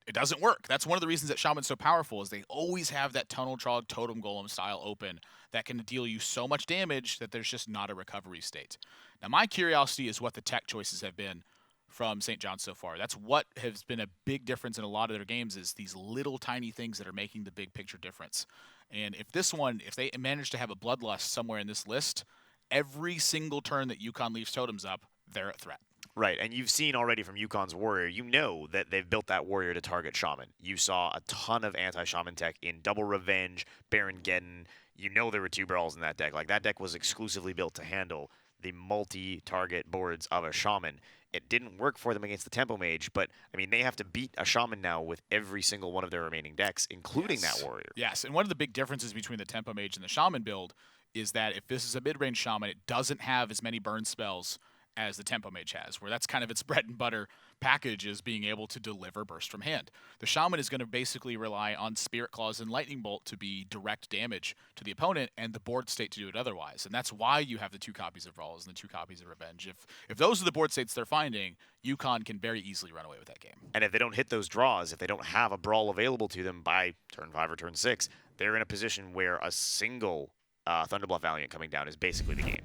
it doesn't work. That's one of the reasons that Shaman's so powerful, is they always have that Tunnel Trog Totem Golem style open that can deal you so much damage that there's just not a recovery state. Now, my curiosity is what the tech choices have been from St. John's so far. That's what has been a big difference in a lot of their games, is these little tiny things that are making the big picture difference. And if they manage to have a Bloodlust somewhere in this list, every single turn that UConn leaves totems up, they're at threat. Right, and you've seen already from UConn's Warrior, you know that they've built that Warrior to target Shaman. You saw a ton of anti-Shaman tech in Double Revenge, Baron Geddon. You know there were 2 Brawls in that deck. Like, that deck was exclusively built to handle the multi-target boards of a Shaman. It didn't work for them against the Tempo Mage, but, I mean, they have to beat a Shaman now with every single one of their remaining decks, including that Warrior. Yes, and one of the big differences between the Tempo Mage and the Shaman build is that if this is a mid-range Shaman, it doesn't have as many burn spells as the Tempo Mage has, where that's kind of its bread and butter package, is being able to deliver burst from hand. The Shaman is going to basically rely on Spirit Claws and Lightning Bolt to be direct damage to the opponent, and the board state to do it otherwise. And that's why you have the 2 copies of Brawls and the 2 copies of Revenge. If those are the board states they're finding, UConn can very easily run away with that game. And if they don't hit those draws, if they don't have a Brawl available to them by turn 5 or turn 6, they're in a position where a single Thunderbluff Valiant coming down is basically the game.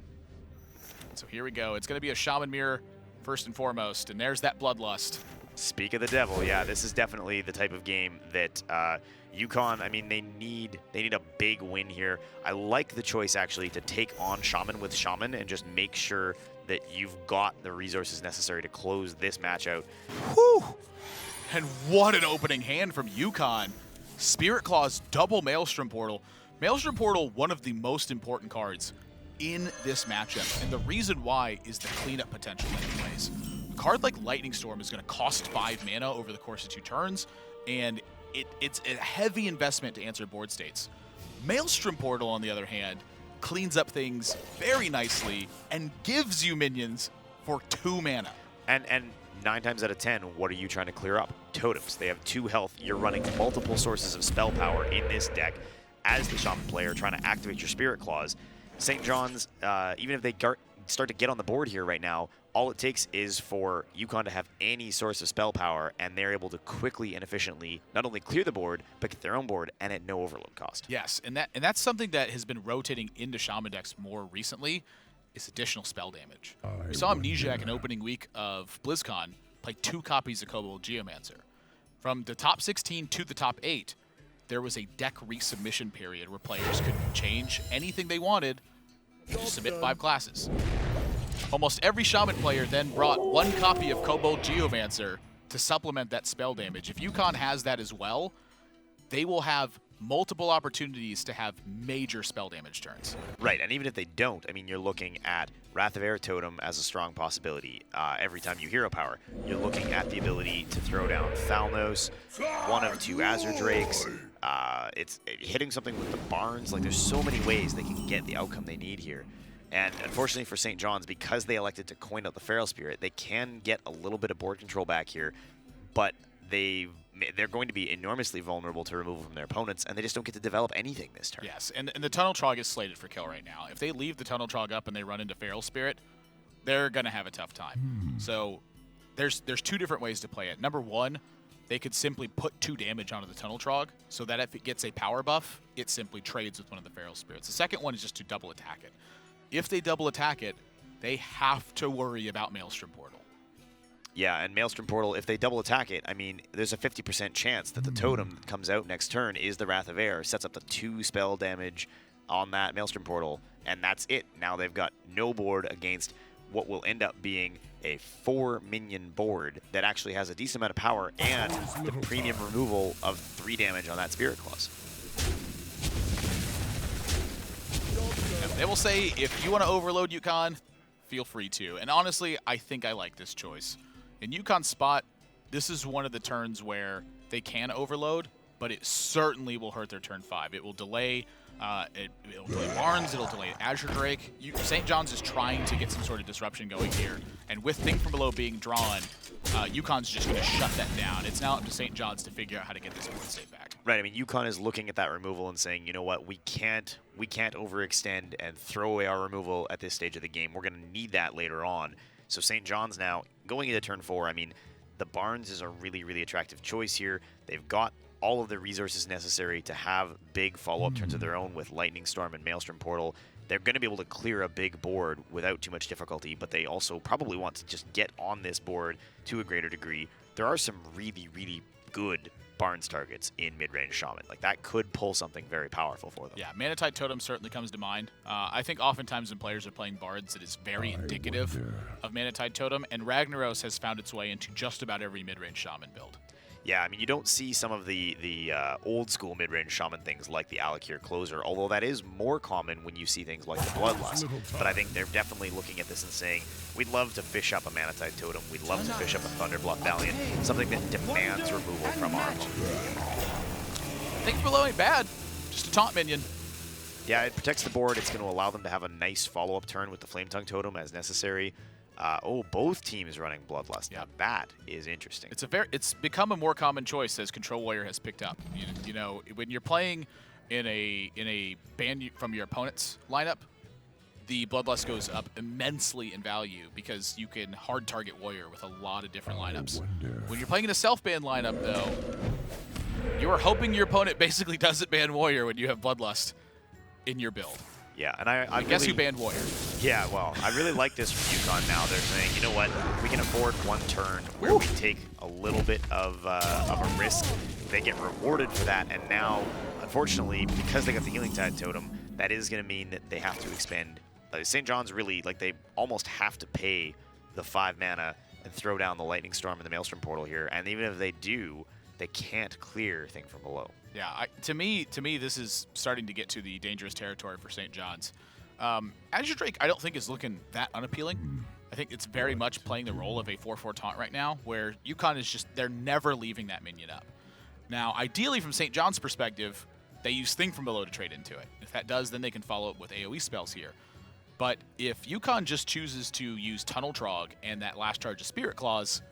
So here we go. It's going to be a Shaman Mirror first and foremost, and there's that Bloodlust. Speak of the devil, yeah, this is definitely the type of game that UConn, I mean, they need a big win here. I like the choice, actually, to take on Shaman with Shaman and just make sure that you've got the resources necessary to close this match out. Whew! And what an opening hand from UConn. Spirit Claw's double Maelstrom Portal. Maelstrom Portal, one of the most important cards in this matchup, and the reason why is the cleanup potential that it plays. A card like Lightning Storm is going to cost 5 mana over the course of 2 turns, and it's a heavy investment to answer board states. Maelstrom Portal, on the other hand, cleans up things very nicely and gives you minions for 2 mana. And 9 times out of 10, what are you trying to clear up? Totems. They have 2 health. You're running multiple sources of spell power in this deck as the Shaman player trying to activate your Spirit Claws. St. John's, even if they start to get on the board here right now, all it takes is for UConn to have any source of spell power, and they're able to quickly and efficiently not only clear the board, but get their own board, and at no overload cost. Yes, and that's something that has been rotating into Shaman decks more recently, is additional spell damage. We saw Amnesiac in opening week of BlizzCon play 2 copies of Kobold Geomancer. From the top 16 to the top 8, there was a deck resubmission period where players could change anything they wanted to submit 5 classes. Almost every Shaman player then brought 1 copy of Kobold Geomancer to supplement that spell damage. If UConn has that as well, they will have multiple opportunities to have major spell damage turns. Right, and even if they don't, I mean, you're looking at Wrath of Air Totem as a strong possibility. Every time you hero power, you're looking at the ability to throw down Thalnos, 1 of 2 Azure Drakes. It's hitting something with the Barns. Like, there's so many ways they can get the outcome they need here. And unfortunately for St. John's, because they elected to coin out the Feral Spirit, they can get a little bit of board control back here, but they're going to be enormously vulnerable to removal from their opponents, and they just don't get to develop anything this turn. Yes, and the Tunnel Trog is slated for kill right now. If they leave the Tunnel Trog up and they run into Feral Spirit, they're going to have a tough time. So there's 2 different ways to play it. Number 1, they could simply put 2 damage onto the Tunnel Trog, so that if it gets a power buff, it simply trades with one of the Feral Spirits. The second one is just to double attack it. If they double attack it, they have to worry about Maelstrom Portal. Yeah, and Maelstrom Portal, if they double attack it, I mean, there's a 50% chance that the totem that comes out next turn is the Wrath of Air, sets up the 2 spell damage on that Maelstrom Portal, and that's it. Now they've got no board against what will end up being a 4-minion board that actually has a decent amount of power and the premium removal of 3 damage on that Spirit Claws. They will say, if you want to overload UConn, feel free to. And honestly, I think I like this choice. In UConn's spot, this is one of the turns where they can overload, but it certainly will hurt their turn 5. It will delay it'll delay Barnes, it'll delay Azure Drake. St. John's is trying to get some sort of disruption going here. And with Think From Below being drawn, UConn's just going to shut that down. It's now up to St. John's to figure out how to get this board state back. Right, I mean, UConn is looking at that removal and saying, you know what, we can't overextend and throw away our removal at this stage of the game. We're going to need that later on. So St. John's now, going into turn 4, I mean, the Barnes is a really, really attractive choice here. They've got all of the resources necessary to have big follow-up turns of their own with Lightning Storm and Maelstrom Portal. They're going to be able to clear a big board without too much difficulty, but they also probably want to just get on this board to a greater degree. There are some really, really good Barnes targets in mid-range Shaman. Like, that could pull something very powerful for them. Yeah, Manatide Totem certainly comes to mind. I think oftentimes when players are playing Bards, it is very indicative of Manatide Totem, and Ragnaros has found its way into just about every mid-range Shaman build. Yeah, I mean, you don't see some of the old-school mid-range Shaman things like the Alakir Closer, although that is more common when you see things like the Bloodlust. But I think they're definitely looking at this and saying, we'd love to fish up a Manatide Totem, we'd love to fish up a Thunderbluff Valiant, something that demands removal from our opponent. Think Below ain't bad, just a taunt minion. Yeah, it protects the board, it's going to allow them to have a nice follow-up turn with the Flame Tongue Totem as necessary. Both teams running Bloodlust. Yeah. Now that is interesting. It's become a more common choice as Control Warrior has picked up. You know, when you're playing in a ban from your opponent's lineup, the Bloodlust goes up immensely in value because you can hard target Warrior with a lot of different lineups. When you're playing in a self-ban lineup, though, you are hoping your opponent basically doesn't ban Warrior when you have Bloodlust in your build. Yeah, and I guess really, who banned Warrior? Yeah, well, I really like this from UConn now. They're saying, you know what, we can afford one turn where we take a little bit of a risk. They get rewarded for that, and now, unfortunately, because they got the Healing Tide Totem, that is going to mean that they have to expend. St. John's really, like, they almost have to pay the 5 mana and throw down the Lightning Storm and the Maelstrom Portal here, and even if they do, they can't clear Thing from Below. Yeah, to me, this is starting to get to the dangerous territory for St. John's. Azure Drake, I don't think is looking that unappealing. I think it's very much playing the role of a 4/4 taunt right now, where UConn is just, they're never leaving that minion up. Now, ideally, from St. John's perspective, they use Thing from Below to trade into it. If that does, then they can follow it with AoE spells here. But if UConn just chooses to use Tunnel Trog and that last charge of Spirit Claws,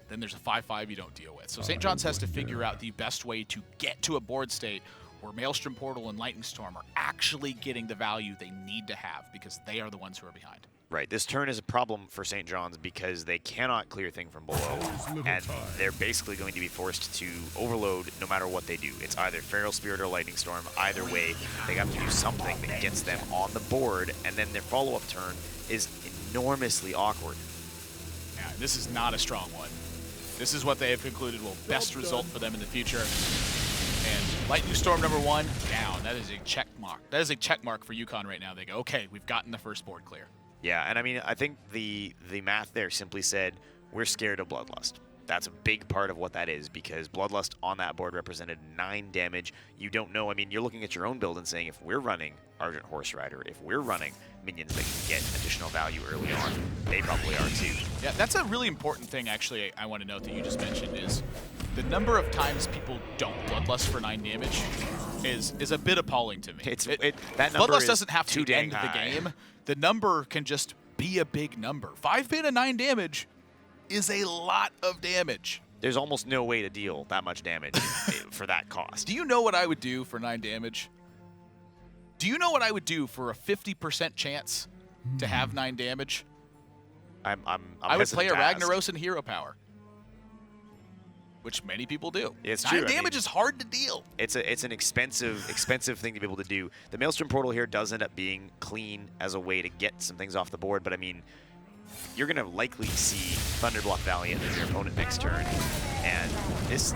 then there's a 5/5 you don't deal with. So St. John's has to figure out the best way to get to a board state where Maelstrom Portal and Lightning Storm are actually getting the value they need to have, because they are the ones who are behind. Right, this turn is a problem for St. John's because they cannot clear Thing from Below, and they're basically going to be forced to overload no matter what they do. It's either Feral Spirit or Lightning Storm. Either way, they have to do something that gets them on the board, and then their follow-up turn is enormously awkward. Yeah, this is not a strong one. This is what they have concluded will best result for them in the future. And Lightning Storm #1 down. That is a check mark. That is a check mark for UConn right now. They go, okay, we've gotten the first board clear. Yeah, and I mean, I think the math there simply said, we're scared of Bloodlust. That's a big part of what that is, because Bloodlust on that board represented 9 damage. You don't know, I mean, you're looking at your own build and saying, if we're running Argent Horse Rider, if we're running minions that can get additional value early on, they probably are too. Yeah, that's a really important thing, actually, I want to note that you just mentioned, is the number of times people don't Bloodlust for 9 damage is a bit appalling to me. That number Bloodlust is doesn't have too to dang end high. the game. The number can just be a big number. 5 mana 9 damage is a lot of damage. There's almost no way to deal that much damage for that cost. Do you know what I would do for 9 damage? Do you know what I would do for a 50% chance to have 9 damage? I would play a hesitant to ask. Ragnaros and Hero Power, which many people do. It's 9 true. I damage mean, is hard to deal. It's an expensive thing to be able to do. The Maelstrom Portal here does end up being clean as a way to get some things off the board, but I mean, you're going to likely see Thunderblock Valiant as your opponent next turn. And this,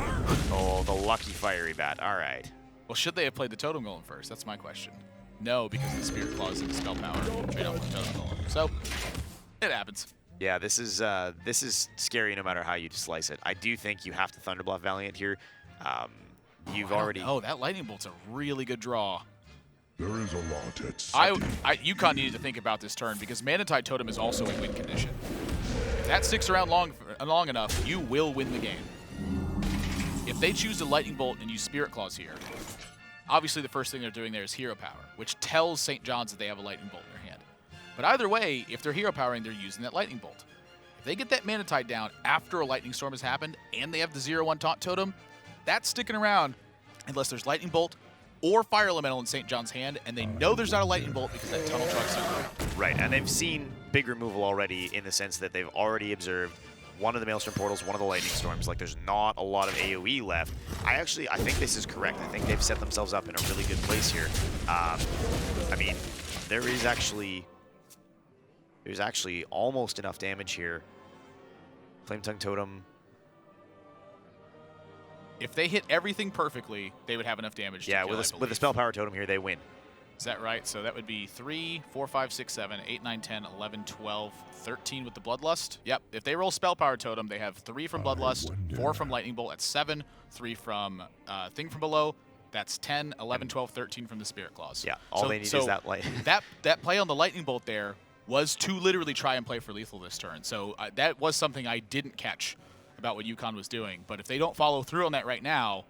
oh, the lucky Fiery Bat. All right. Well, should they have played the Totem Golem first? That's my question. No, because the Spirit Claws and the Spell Power trade off the Totem Golem. So, it happens. Yeah, this is scary no matter how you slice it. I do think you have to Thunderblock Valiant here. You've already... Oh, that Lightning Bolt's a really good draw. There is a lot at stake. UConn needed to think about this turn, because Manatide Totem is also in win condition. If that sticks around long enough, you will win the game. If they choose to Lightning Bolt and use Spirit Claws here, obviously the first thing they're doing there is Hero Power, which tells St. John's that they have a Lightning Bolt in their hand. But either way, if they're Hero Powering, they're using that Lightning Bolt. If they get that Manatide down after a Lightning Storm has happened, and they have the 0/1 Taunt Totem, that's sticking around unless there's Lightning Bolt or Fire Elemental in St. John's hand, and they know there's not a Lightning Bolt because that Tunnel Truck's around. Right, and they've seen big removal already in the sense that they've already observed one of the Maelstrom Portals, one of the Lightning Storms. Like, there's not a lot of AoE left. I think this is correct. I think they've set themselves up in a really good place here. I mean, there's actually almost enough damage here. Flame Tongue Totem. If they hit everything perfectly, they would have enough damage to Yeah, kill, with a Spell Power Totem here, they win. Is that right? So that would be 3, 4, 5, 6, 7, 8, 9, 10, 11, 12, 13 with the Bloodlust. Yep, if they roll Spell Power Totem, they have 3 from Bloodlust, 4 from Lightning Bolt, that's 7, 3 from Thing from Below, that's 10, 11, 12, 13 from the Spirit Claws. Yeah, all they need is that light. that play on the Lightning Bolt there was to literally try and play for lethal this turn. So that was something I didn't catch about what UConn was doing. But if they don't follow through on that right now,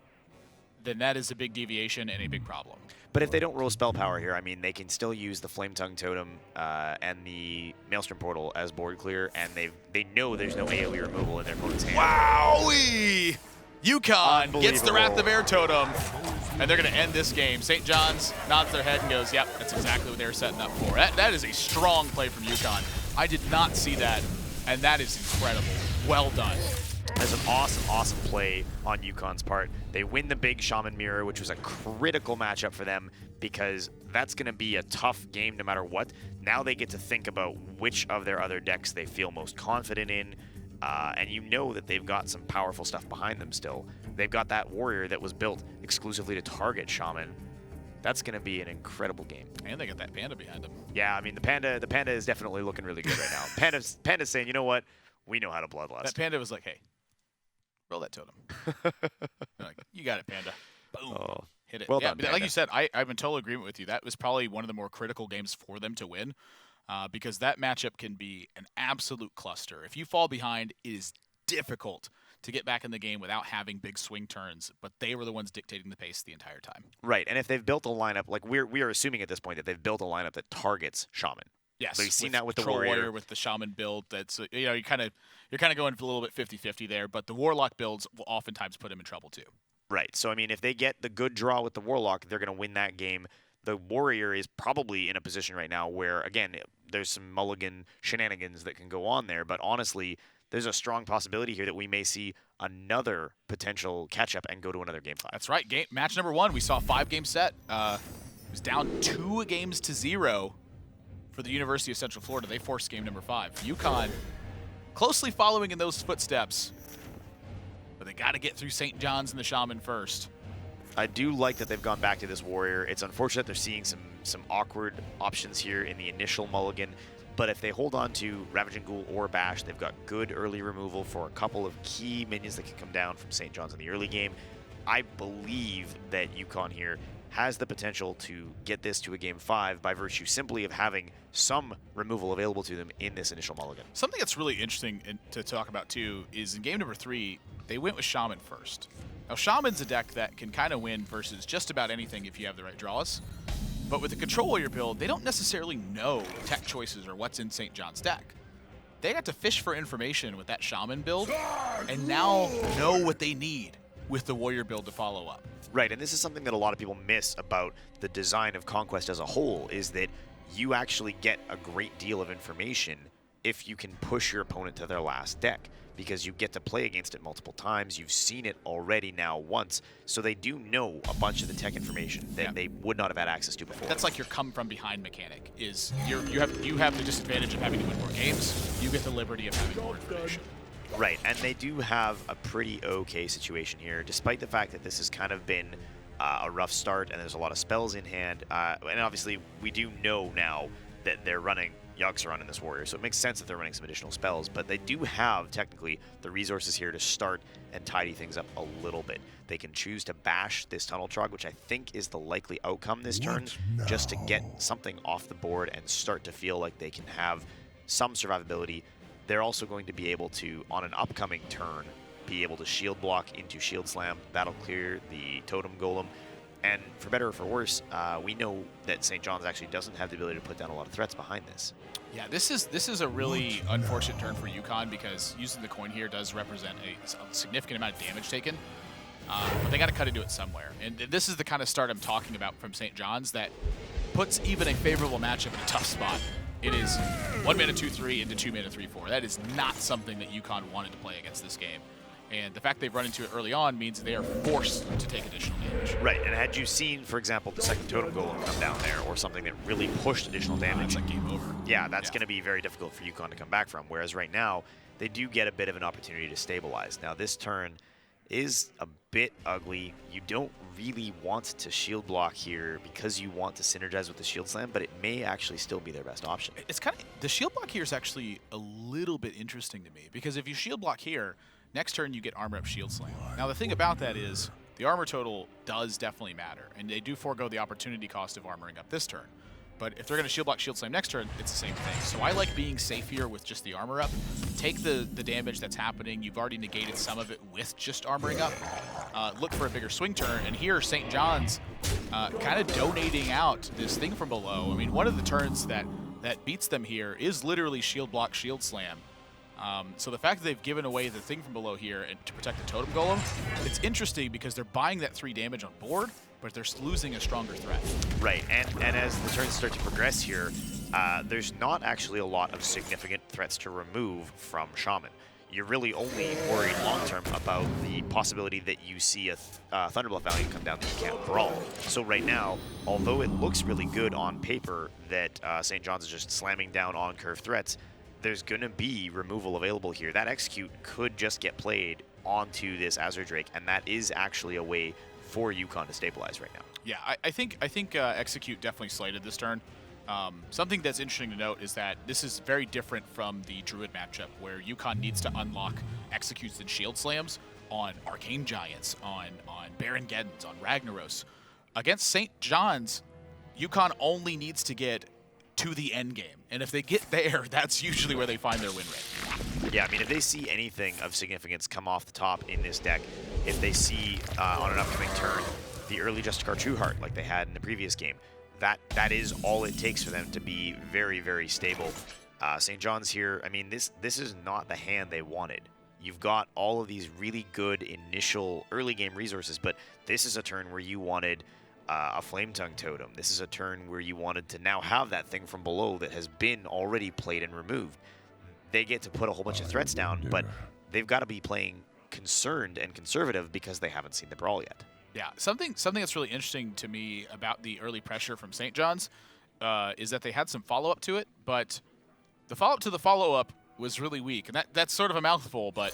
then that is a big deviation and a big problem. But if they don't roll Spell Power here, I mean, they can still use the Flame Tongue Totem and the Maelstrom Portal as board clear, and they know there's no AoE removal in their opponent's hand. Wowee! UConn gets the Wrath of Air Totem, and they're going to end this game. St. John's nods their head and goes, yep, that's exactly what they were setting up for. That is a strong play from UConn. I did not see that, and that is incredible. Well done. That's an awesome, awesome play on Yukon's part. They win the big Shaman Mirror, which was a critical matchup for them because that's going to be a tough game no matter what. Now they get to think about which of their other decks they feel most confident in, and you know that they've got some powerful stuff behind them still. They've got that Warrior that was built exclusively to target Shaman. That's going to be an incredible game. And they got that Panda behind them. Yeah, I mean, the Panda is definitely looking really good right now. Panda's saying, you know what? We know how to bloodlust. That Panda was like, hey, roll that totem. Like, you got it, Panda. Boom. Oh, hit it. well Yeah, done, but like Panda. you said, I'm in total agreement with you. That was probably one of the more critical games for them to win because that matchup can be an absolute cluster. If you fall behind, it is difficult to get back in the game without having big swing turns, but they were the ones dictating the pace the entire time. Right, and if they've built a lineup, like we are assuming at this point that they've built a lineup that targets Shaman. Yes, So you've seen that with the Troll Warrior. with the Shaman build. That's you're kind of going a little bit 50-50 there, but the Warlock builds will oftentimes put him in trouble too. Right, so I mean, if they get the good draw with the Warlock, they're going to win that game. The Warrior is probably in a position right now where, again, there's some mulligan shenanigans that can go on there, but honestly, there's a strong possibility here that we may see another potential catch-up and go to another Game 5. That's right. Match number 1, we saw a 5-game set. It was down 2-0 for the University of Central Florida. They forced game number 5. UConn closely following in those footsteps, but they got to get through St. John's and the Shaman first. I do like that they've gone back to this Warrior. It's unfortunate they're seeing some awkward options here in the initial mulligan, but if they hold on to Ravaging Ghoul or Bash, they've got good early removal for a couple of key minions that can come down from St. John's in the early game. I believe that UConn here has the potential to get this to a Game 5 by virtue simply of having some removal available to them in this initial mulligan. Something that's really interesting to talk about too is in game number 3, they went with Shaman first. Now Shaman's a deck that can kind of win versus just about anything if you have the right draws. But with the Control Warrior build, they don't necessarily know tech choices or what's in St. John's deck. They got to fish for information with that Shaman build and now know what they need with the Warrior build to follow up. Right, and this is something that a lot of people miss about the design of Conquest as a whole, is that you actually get a great deal of information if you can push your opponent to their last deck, because you get to play against it multiple times. You've seen it already now once, so they do know a bunch of the tech information that they would not have had access to before. That's like your come from behind mechanic. Is you have the disadvantage of having to win more games. You get the liberty of having more information. Right, and they do have a pretty okay situation here, despite the fact that this has kind of been a rough start and there's a lot of spells in hand. And obviously, we do know now that they're running Yogg-Saron in this Warrior, so it makes sense that they're running some additional spells, but they do have, technically, the resources here to start and tidy things up a little bit. They can choose to bash this Tunnel Trog, which I think is the likely outcome this turn, just to get something off the board and start to feel like they can have some survivability. They're also going to be able to, on an upcoming turn, be able to shield block into Shield Slam. That'll clear the Totem Golem. And for better or for worse, we know that St. John's actually doesn't have the ability to put down a lot of threats behind this. Yeah, this is a really unfortunate turn for UConn because using the coin here does represent a significant amount of damage taken. But they got to cut into it somewhere. And this is the kind of start I'm talking about from St. John's that puts even a favorable matchup in a tough spot. It is 1 mana 2/3 into 2 mana 3/4. That is not something that UConn wanted to play against this game. And the fact they've run into it early on means they are forced to take additional damage. Right, and had you seen, for example, the second Totem Golem come down there, or something that really pushed additional damage, It's like game over. yeah, that's going to be very difficult for UConn to come back from. Whereas right now, they do get a bit of an opportunity to stabilize. Now, this turn is a bit ugly. You don't really want to shield block here because you want to synergize with the Shield Slam, but it may actually still be their best option. It's kind of the shield block here is actually a little bit interesting to me because if you shield block here, next turn you get armor up Shield Slam. Now the thing about that is the armor total does definitely matter, and they do forego the opportunity cost of armoring up this turn. But if they're going to shield block Shield Slam next turn, it's the same thing. So I like being safe here with just the armor up. Take the damage that's happening. You've already negated some of it with just armoring up. Look for a bigger swing turn. And here, St. John's kind of donating out this thing from below. I mean, one of the turns that beats them here is literally shield block Shield Slam. So the fact that they've given away the thing from below here and to protect the Totem Golem, it's interesting because they're buying that 3 damage on board, but they're losing a stronger threat. Right, and as the turns start to progress here, there's not actually a lot of significant threats to remove from Shaman. you're really only worried long-term about the possibility that you see a Thunderbluff Valiant come down that you can't brawl. So right now, although it looks really good on paper that St. John's is just slamming down on curve threats, there's going to be removal available here. That Execute could just get played onto this Azure Drake, and that is actually a way for UConn to stabilize right now. Yeah, I think Execute definitely slated this turn. Something that's interesting to note is that this is very different from the Druid matchup, where UConn needs to unlock Executes and Shield Slams on Arcane Giants, on Baron Geddons, on Ragnaros. Against St. John's, UConn only needs to get to the end game, and if they get there, that's usually where they find their win rate. Yeah, I mean, if they see anything of significance come off the top in this deck, if they see on an upcoming turn the early Justicar Trueheart like they had in the previous game, that is all it takes for them to be very, very stable. St. John's here, I mean, this is not the hand they wanted. You've got all of these really good initial early game resources, but this is a turn where you wanted a Flame Tongue Totem. This is a turn where you wanted to now have that thing from below that has been already played and removed. They get to put a whole bunch of threats down, but they've got to be playing concerned and conservative because they haven't seen the brawl yet. Yeah, something that's really interesting to me about the early pressure from St. John's is that they had some follow-up to it, but the follow-up to the follow-up was really weak, and that's sort of a mouthful, but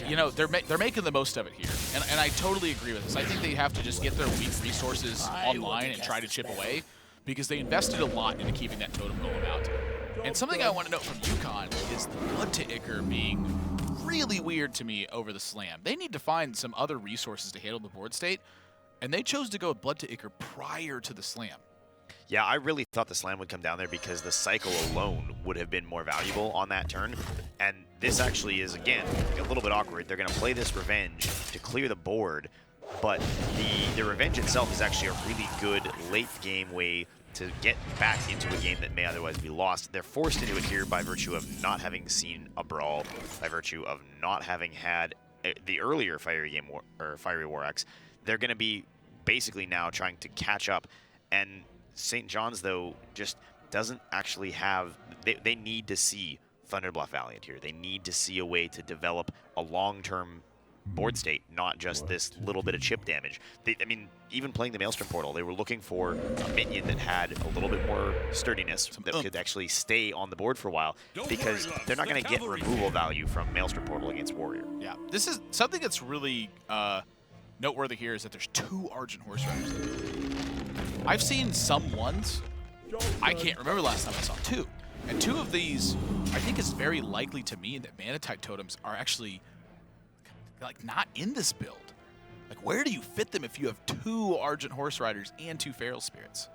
you know, they're making the most of it here, and I totally agree with this. I think they have to just get their weak resources online and try to chip away, because they invested a lot into keeping that totem golem out. And something I want to note from UConn is the Blood to Ichor being really weird to me over the Slam. They need to find some other resources to handle the board state, and they chose to go with Blood to Ichor prior to the Slam. Yeah, I really thought the Slam would come down there because the cycle alone would have been more valuable on that turn. And this actually is, again, a little bit awkward. They're going to play this Revenge to clear the board, but the Revenge itself is actually a really good late-game way to get back into a game that may otherwise be lost. They're forced into it here by virtue of not having seen a brawl, by virtue of not having had the earlier Fiery War Axe. They're going to be basically now trying to catch up, and St. John's, though, just doesn't actually have... They need to see Thunderbluff Valiant here. They need to see a way to develop a long-term board state, not just this little bit of chip damage. I mean, even playing the Maelstrom Portal, they were looking for a minion that had a little bit more sturdiness, that could actually stay on the board for a while, because they're not going to get removal value from Maelstrom Portal against Warrior. Yeah, this is something that's really noteworthy here, is that there's 2 Argent Horse Riders. I've seen some ones. I can't remember last time I saw 2. And 2 of these, I think it's very likely to me that Mana-type totems are actually like not in this build. Like, where do you fit them if you have 2 Argent Horse Riders and 2 Feral Spirits?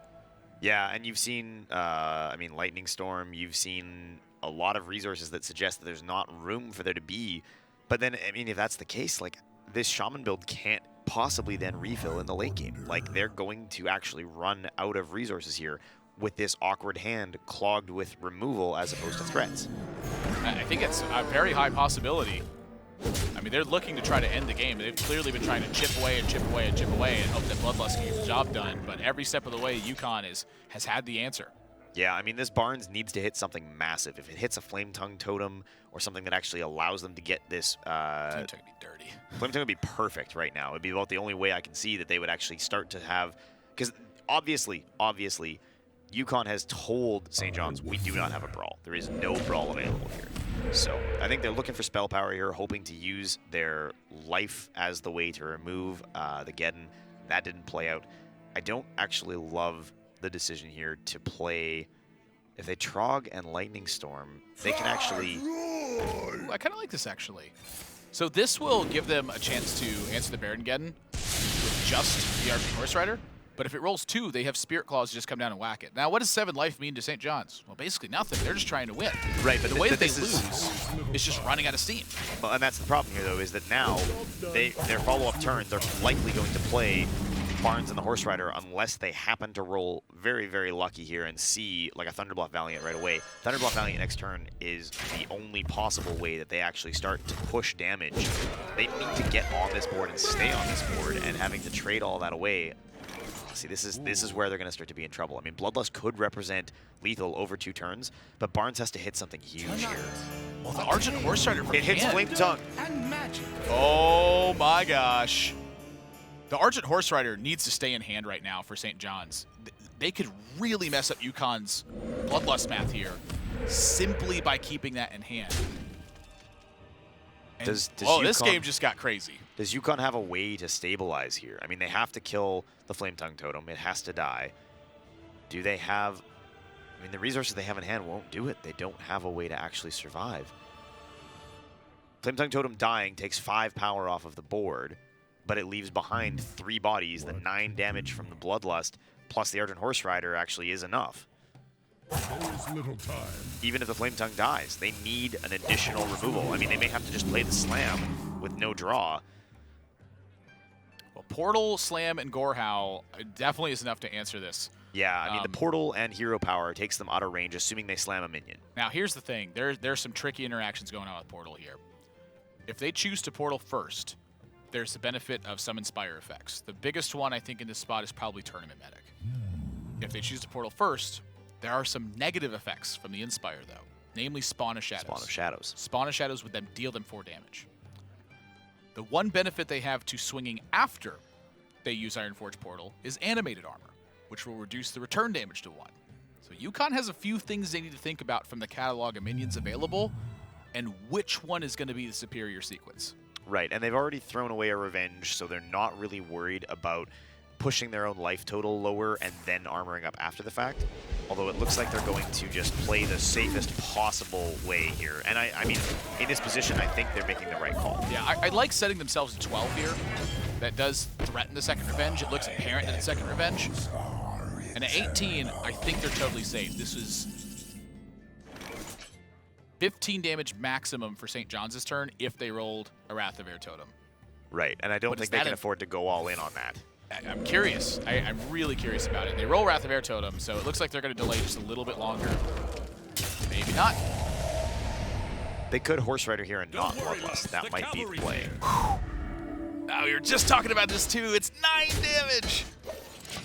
Yeah, and you've seen, I mean, Lightning Storm, you've seen a lot of resources that suggest that there's not room for there to be. But then, I mean, if that's the case, like, this Shaman build can't possibly then refill in the late game. Like, they're going to actually run out of resources here with this awkward hand clogged with removal as opposed to threats. I think it's a very high possibility. I mean, they're looking to try to end the game. They've clearly been trying to chip away and chip away and chip away and hope that Bloodlust can get the job done. But every step of the way, UConn has had the answer. Yeah, I mean, this Barnes needs to hit something massive. If it hits a Flame Tongue Totem or something that actually allows them to get this... Flame Tongue would be dirty. Flame Tongue would be perfect right now. It would be about the only way I can see that they would actually start to have... Because obviously, UConn has told St. John's, we do not have a brawl. There is no brawl available here. So I think they're looking for spell power here, hoping to use their life as the way to remove the Geddon. That didn't play out. I don't actually love the decision here to play... If they Trog and Lightning Storm, they can actually... Ooh, I kind of like this, actually. So this will give them a chance to answer the Baron Geddon with just the Argent Horse Rider. But if it rolls 2, they have Spirit Claws to just come down and whack it. Now, what does 7 life mean to St. John's? Well, basically nothing. They're just trying to win. Right, but the way that they lose is just running out of steam. Well, and that's the problem here, though, is that now their follow-up turn, they're likely going to play Barnes and the Horse Rider unless they happen to roll very, very lucky here and see like a Thunderbluff Valiant right away. Thunderbluff Valiant next turn is the only possible way that they actually start to push damage. They need to get on this board and stay on this board, and having to trade all that away... See, this is where they're going to start to be in trouble. I mean, Bloodlust could represent lethal over 2 turns, but Barnes has to hit something huge here. Well, the Argent Horse Rider from It hits hand. Flame Tongue. Oh my gosh. The Argent Horse Rider needs to stay in hand right now for St. John's. They could really mess up UConn's Bloodlust math here simply by keeping that in hand. And, Does this UConn game just got crazy. Does UConn have a way to stabilize here? I mean, they have to kill the Flame Tongue Totem. It has to die. Do they have... I mean, the resources they have in hand won't do it. They don't have a way to actually survive. Flame Tongue Totem dying takes 5 power off of the board, but it leaves behind 3 bodies. The 9 damage from the Bloodlust, plus the Argent Horse Rider actually is enough. There is little time. Even if the Flame Tongue dies, they need an additional removal. I mean, they may have to just play the Slam with no draw. Well, Portal, Slam, and Gorehowl definitely is enough to answer this. Yeah, I mean, the Portal and Hero Power takes them out of range, assuming they slam a minion. Now, here's the thing. There's some tricky interactions going on with Portal here. If they choose to Portal first, there's the benefit of some Inspire effects. The biggest one, I think, in this spot is probably Tournament Medic. If they choose to Portal first, there are some negative effects from the Inspire, though, namely Spawn of Shadows. Spawn of Shadows. Spawn of Shadows would then deal them 4 damage. The one benefit they have to swinging after they use Ironforge Portal is Animated Armor, which will reduce the return damage to 1. So UConn has a few things they need to think about from the catalog of minions available, and which one is going to be the superior sequence. Right, and they've already thrown away a Revenge, so they're not really worried about pushing their own life total lower and then armoring up after the fact. Although it looks like they're going to just play the safest possible way here. And I mean, in this position, I think they're making the right call. Yeah, I like setting themselves at 12 here. That does threaten the second Revenge. It looks apparent that it's second Revenge. And at 18, I think they're totally safe. This is 15 damage maximum for St. John's turn if they rolled a Wrath of Air Totem. Right, and I don't But think is they that can afford to go all in on that. I'm curious. I'm really curious about it. They roll Wrath of Air Totem, so it looks like they're going to delay just a little bit longer. Maybe not. They could Horse Rider here and not Bloodlust. That might be the play. Now, we were just talking about this too. It's 9 damage.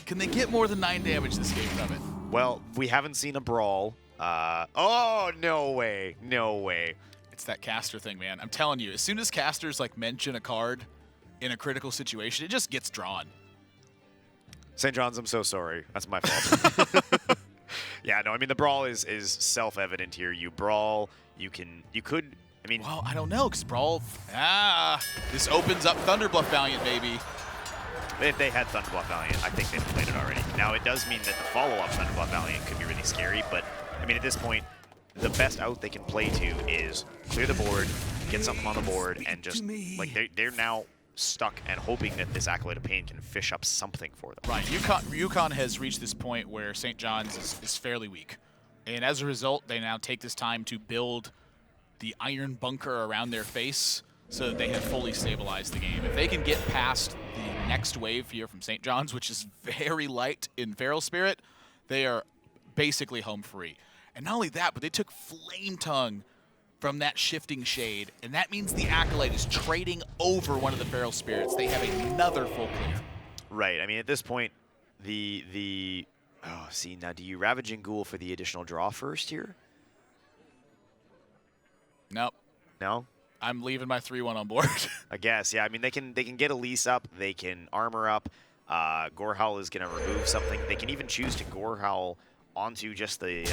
Can they get more than 9 damage this game from it? Well, we haven't seen a Brawl. Oh, no way. No way. It's that caster thing, man. I'm telling you, as soon as casters like mention a card in a critical situation, it just gets drawn. St. John's, I'm so sorry. That's my fault. Yeah, no, I mean, the Brawl is self-evident here. You Brawl, you could, I mean... Well, I don't know, because Brawl... this opens up Thunderbluff Valiant, baby. If they had Thunderbluff Valiant, I think they'd have played it already. Now, it does mean that the follow-up Thunderbluff Valiant could be really scary, but, I mean, at this point, the best out they can play to is clear the board, get something on the board, and just, like, they're now stuck and hoping that this Acolyte of Pain can fish up something for them. Right, UConn has reached this point where St. John's is fairly weak. And as a result, they now take this time to build the iron bunker around their face so that they have fully stabilized the game. If they can get past the next wave here from St. John's, which is very light in Feral Spirit, they are basically home free. And not only that, but they took Flame Tongue from that Shifting Shade, and that means the Acolyte is trading over one of the Feral Spirits. They have another full clear. Right, I mean, at this point, oh, see, now do you Ravaging Ghoul for the additional draw first here? Nope. No? I'm leaving my 3-1 on board. I guess, yeah. I mean, they can get Elise up. They can armor up. Gorehowl is going to remove something. They can even choose to Gorehowl onto just the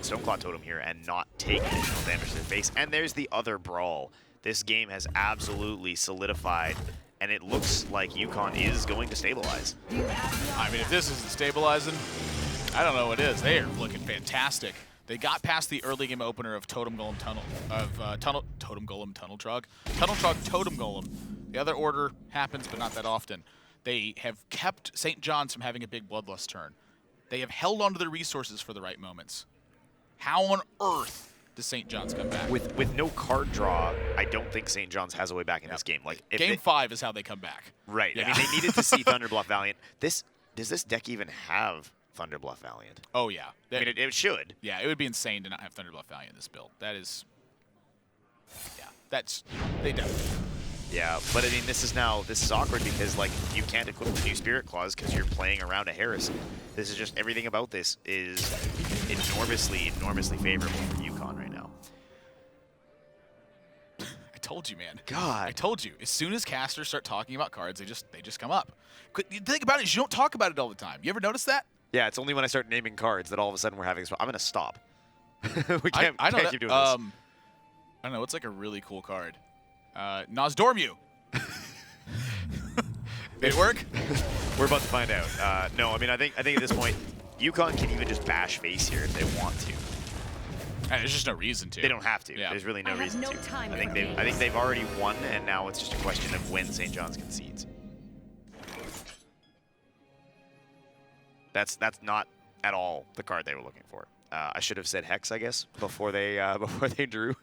Stoneclaw Totem here and not take additional damage to their face. And there's the other Brawl. This game has absolutely solidified, and it looks like UConn is going to stabilize. I mean, if this isn't stabilizing, I don't know what is. They are looking fantastic. They got past the early game opener of Totem Golem Totem Golem Tunnel Trog. Tunnel Trog Totem Golem. The other order happens, but not that often. They have kept St. John's from having a big Bloodlust turn. They have held onto their resources for the right moments. How on earth does St. John's come back? With no card draw, I don't think St. John's has a way back in this game. Like Game 5 is how they come back. Right. Yeah. I mean, they needed to see Thunderbluff Valiant. Does this deck even have Thunderbluff Valiant? Oh, yeah. I mean, it should. Yeah, it would be insane to not have Thunderbluff Valiant in this build. That is... Yeah, they definitely... Yeah, but I mean, this is awkward because, like, you can't equip the new Spirit Claws because you're playing around a Harrison. This is just, everything about this is enormously favorable for UConn right now. told you, man. God. I told you. As soon as casters start talking about cards, they just come up. The thing about it is you don't talk about it all the time. You ever notice that? Yeah, it's only when I start naming cards that all of a sudden we're having. I'm gonna stop. We can't I keep doing this. I don't know. What's like a really cool card? Nozdormu. Did it work? We're about to find out. No, I mean I think at this point, UConn can even just bash face here if they want to. There's just no reason to. They don't have to. Yeah. There's really no I have reason no to. time I think for they've games. already won, and now it's just a question of when St. John's concedes. That's not at all the card they were looking for. I should have said Hex, I guess, before they drew.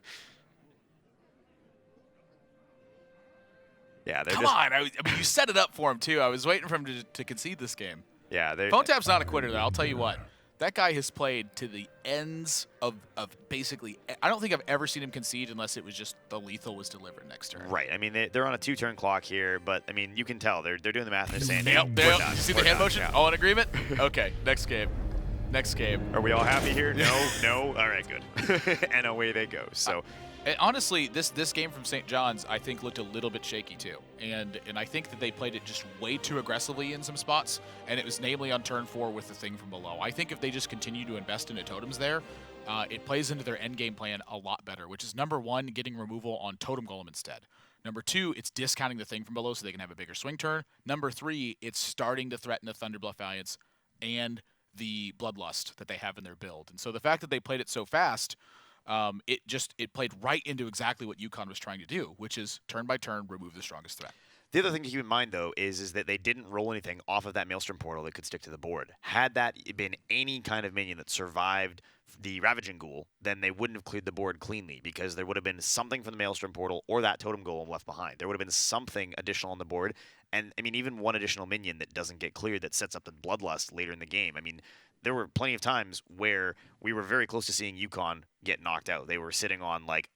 Yeah, they're Come just, on. I mean, you set it up for him, too. I was waiting for him to concede this game. yeah, they're Phone Tap's not a quitter, though. I'll tell you what. That guy has played to the ends of basically. I don't think I've ever seen him concede unless it was just the lethal was delivered next turn. right. I mean, they're on a 2-turn clock here, but I mean, you can tell they're doing the math and they're saying, Yep. we're done. You see We're the hand done. motion? Yeah. All in agreement? Okay. Next game. Next game. Are we all happy here? No, no. All right, good. And away they go. So, And honestly, this game from St. John's, I think, looked a little bit shaky too, and I think that they played it just way too aggressively in some spots, and it was namely on turn 4 with the thing from below. I think if they just continue to invest into totems there, it plays into their end game plan a lot better, which is number 1, getting removal on Totem Golem instead. Number 2, it's discounting the thing from below so they can have a bigger swing turn. Number 3, it's starting to threaten the Thunderbluff Valiants and the Bloodlust that they have in their build. And so the fact that they played it so fast, it played right into exactly what UConn was trying to do, which is turn by turn remove the strongest threat. the other thing to keep in mind, though, is that they didn't roll anything off of that Maelstrom portal that could stick to the board. Had that been any kind of minion that survived the Ravaging Ghoul, then they wouldn't have cleared the board cleanly because there would have been something from the Maelstrom portal or that Totem Golem left behind. There would have been something additional on the board. And, I mean, even one additional minion that doesn't get cleared that sets up the Bloodlust later in the game. I mean, there were plenty of times where we were very close to seeing UConn get knocked out. They were sitting on, like,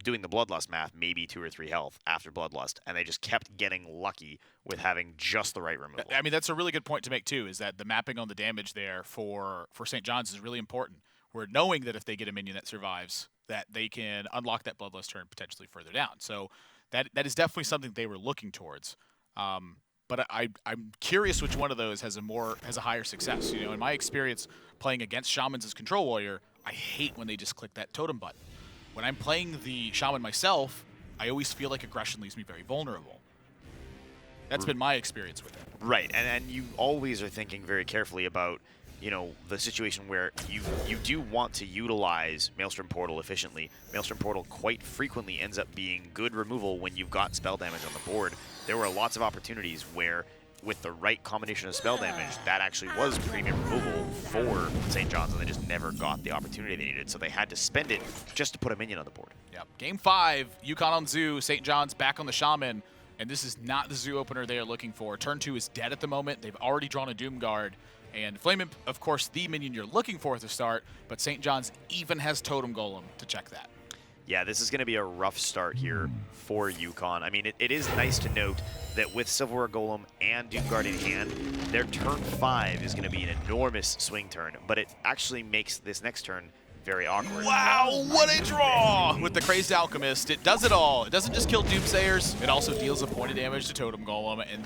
doing the Bloodlust math, maybe 2 or 3 health after Bloodlust, and they just kept getting lucky with having just the right removal. I mean, that's a really good point to make, too, is that the mapping on the damage there for St. John's is really important. We're knowing that if they get a minion that survives, that they can unlock that Bloodlust turn potentially further down. So that is definitely something they were looking towards. But I'm curious which one of those has a higher success. You know, in my experience playing against Shamans as Control Warrior, I hate when they just click that totem button. When I'm playing the Shaman myself, I always feel like aggression leaves me very vulnerable. That's been my experience with it. Right, and you always are thinking very carefully about, you know, the situation where you do want to utilize Maelstrom Portal efficiently. Maelstrom Portal quite frequently ends up being good removal when you've got spell damage on the board. There were lots of opportunities where, with the right combination of spell damage, that actually was premium removal for St. John's, and they just never got the opportunity they needed, so they had to spend it just to put a minion on the board. Yep. Game 5, UConn on Zoo, St. John's back on the Shaman, and this is not the Zoo opener they are looking for. Turn 2 is dead at the moment. They've already drawn a Doom Guard. And Flame Imp, of course, the minion you're looking for at the start, but St. John's even has Totem Golem to check that. Yeah, this is going to be a rough start here for UConn. I mean, it is nice to note that with Silverware Golem and Doomguard in hand, their turn 5 is going to be an enormous swing turn, but it actually makes this next turn very awkward. Wow, what a draw! With the Crazed Alchemist, it does it all. It doesn't just kill Doomsayers, it also deals a point of damage to Totem Golem, and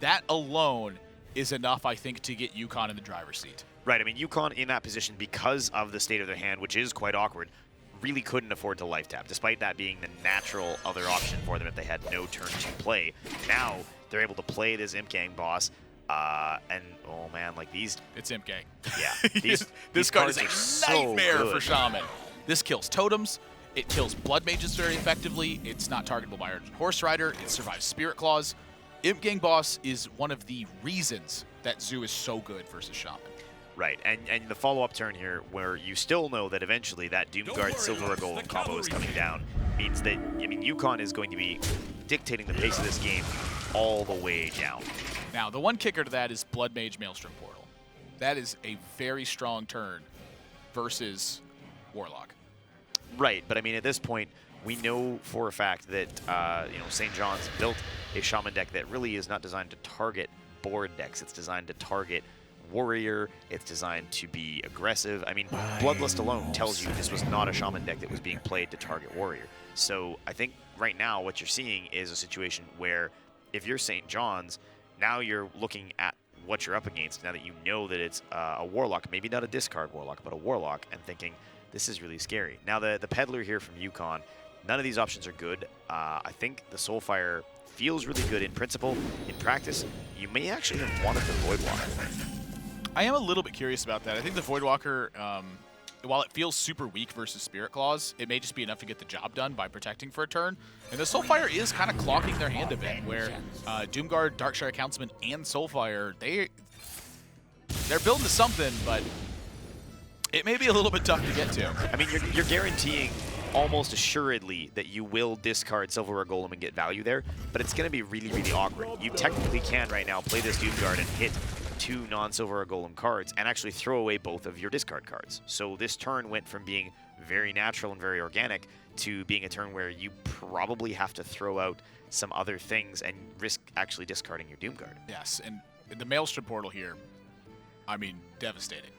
that alone is enough, I think, to get UConn in the driver's seat. Right, I mean, UConn in that position, because of the state of their hand, which is quite awkward, really couldn't afford to life tap, despite that being the natural other option for them if they had no turn to play. Now, they're able to play this Imp Gang boss, and, oh man, like these... It's Imp Gang. Yeah. This card is cards a are so nightmare good. for Shaman. This kills totems, it kills Blood Mages very effectively, it's not targetable by Urgent Horse Rider, it survives Spirit Claws. Imp Gang boss is one of the reasons that Zoo is so good versus Shaman. Right, and the follow-up turn here, where you still know that eventually that Doomguard Silver Golem combo is coming down, means that, I mean, UConn is going to be dictating the pace of this game all the way down. Now, the one kicker to that is Blood Mage Maelstrom Portal. That is a very strong turn versus Warlock. Right, but I mean, at this point, we know for a fact that, you know, St. John's built a Shaman deck that really is not designed to target board decks. It's designed to target Warrior. It's designed to be aggressive. I mean, Bloodlust alone tells you this was not a Shaman deck that was being played to target Warrior. So I think right now what you're seeing is a situation where if you're St. John's, now you're looking at what you're up against now that you know that it's a Warlock, maybe not a discard Warlock, but a Warlock, and thinking, this is really scary. Now, the Peddler here from Yukon, none of these options are good. I think the Soulfire feels really good in principle. In practice, you may actually have wanted the Voidwalker. I am a little bit curious about that. I think the Voidwalker, while it feels super weak versus Spirit Claws, it may just be enough to get the job done by protecting for a turn. And the Soulfire is kind of clogging their hand a bit, where Doomguard, Darkshire Councilman, and Soulfire, they're building to something, but it may be a little bit tough to get to. I mean, you're guaranteeing almost assuredly that you will discard Silverware Golem and get value there, but it's going to be really, really awkward. You technically can right now play this Doomguard and hit 2 non-Silverware Golem cards and actually throw away both of your discard cards. So this turn went from being very natural and very organic to being a turn where you probably have to throw out some other things and risk actually discarding your Doomguard. Yes, and the Maelstrom Portal here, I mean, devastating.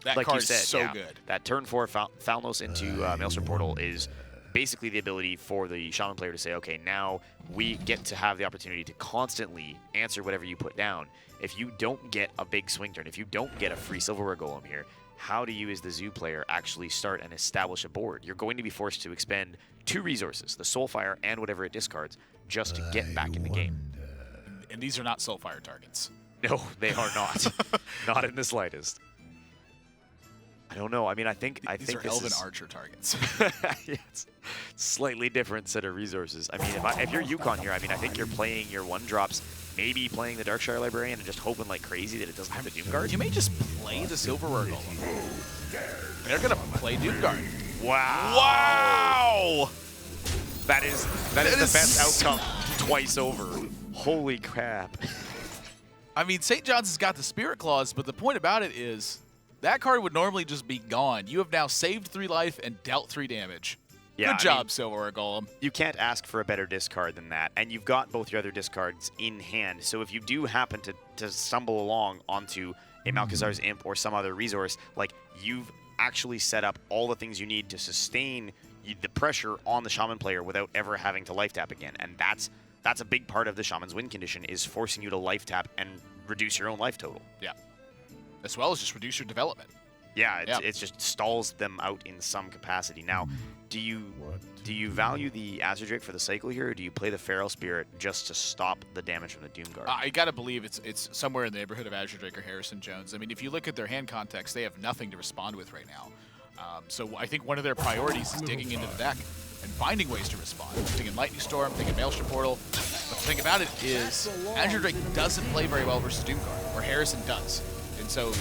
That like card you said, is so yeah, good. That turn 4 Thalnos into Maelstrom Portal is basically the ability for the Shaman player to say, okay, now we get to have the opportunity to constantly answer whatever you put down. If you don't get a big swing turn, if you don't get a free Silverware Golem here, how do you as the Zoo player actually start and establish a board? You're going to be forced to expend 2 resources, the Soulfire and whatever it discards, just to get back in the game. And these are not Soulfire targets. No, they are not. Not in the slightest. I don't know. I mean, I think These are this Elven is Archer targets. yeah, it's slightly different set of resources. I mean, if you're Yukon here, I mean, I think you're playing your 1-drops, maybe playing the Darkshire Librarian and just hoping like crazy that it doesn't have the Doomguard. You may just play the Silverware Golem. They're going to play Doomguard. Wow. Wow! That is the best outcome twice over. Holy crap. I mean, St. John's has got the Spirit Claws, but the point about it is that card would normally just be gone. You have now saved 3 life and dealt 3 damage. Yeah, Good job, Silverware Golem. You can't ask for a better discard than that, and you've got both your other discards in hand. So if you do happen to stumble along onto a Malchezaar's Imp or some other resource, like, you've actually set up all the things you need to sustain the pressure on the Shaman player without ever having to life tap again. And that's a big part of the Shaman's win condition, is forcing you to life tap and reduce your own life total. Yeah. As well as just reduce your development. Yeah, it just stalls them out in some capacity. Now, do you value the Azure Drake for the cycle here, or do you play the Feral Spirit just to stop the damage from the Doomguard? I gotta believe it's somewhere in the neighborhood of Azure Drake or Harrison Jones. I mean, if you look at their hand context, they have nothing to respond with right now. So I think one of their priorities is digging into the deck and finding ways to respond. Thinking Lightning Storm, thinking Maelstrom Portal. But the thing about it is, Azure Drake doesn't play very well versus Doomguard, or Harrison does. And so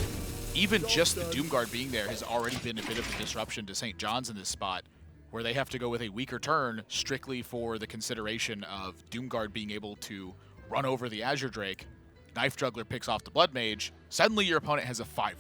even just the Doomguard being there has already been a bit of a disruption to St. John's in this spot, where they have to go with a weaker turn strictly for the consideration of Doomguard being able to run over the Azure Drake. Knife Juggler picks off the Blood Mage. Suddenly your opponent has a 5-1.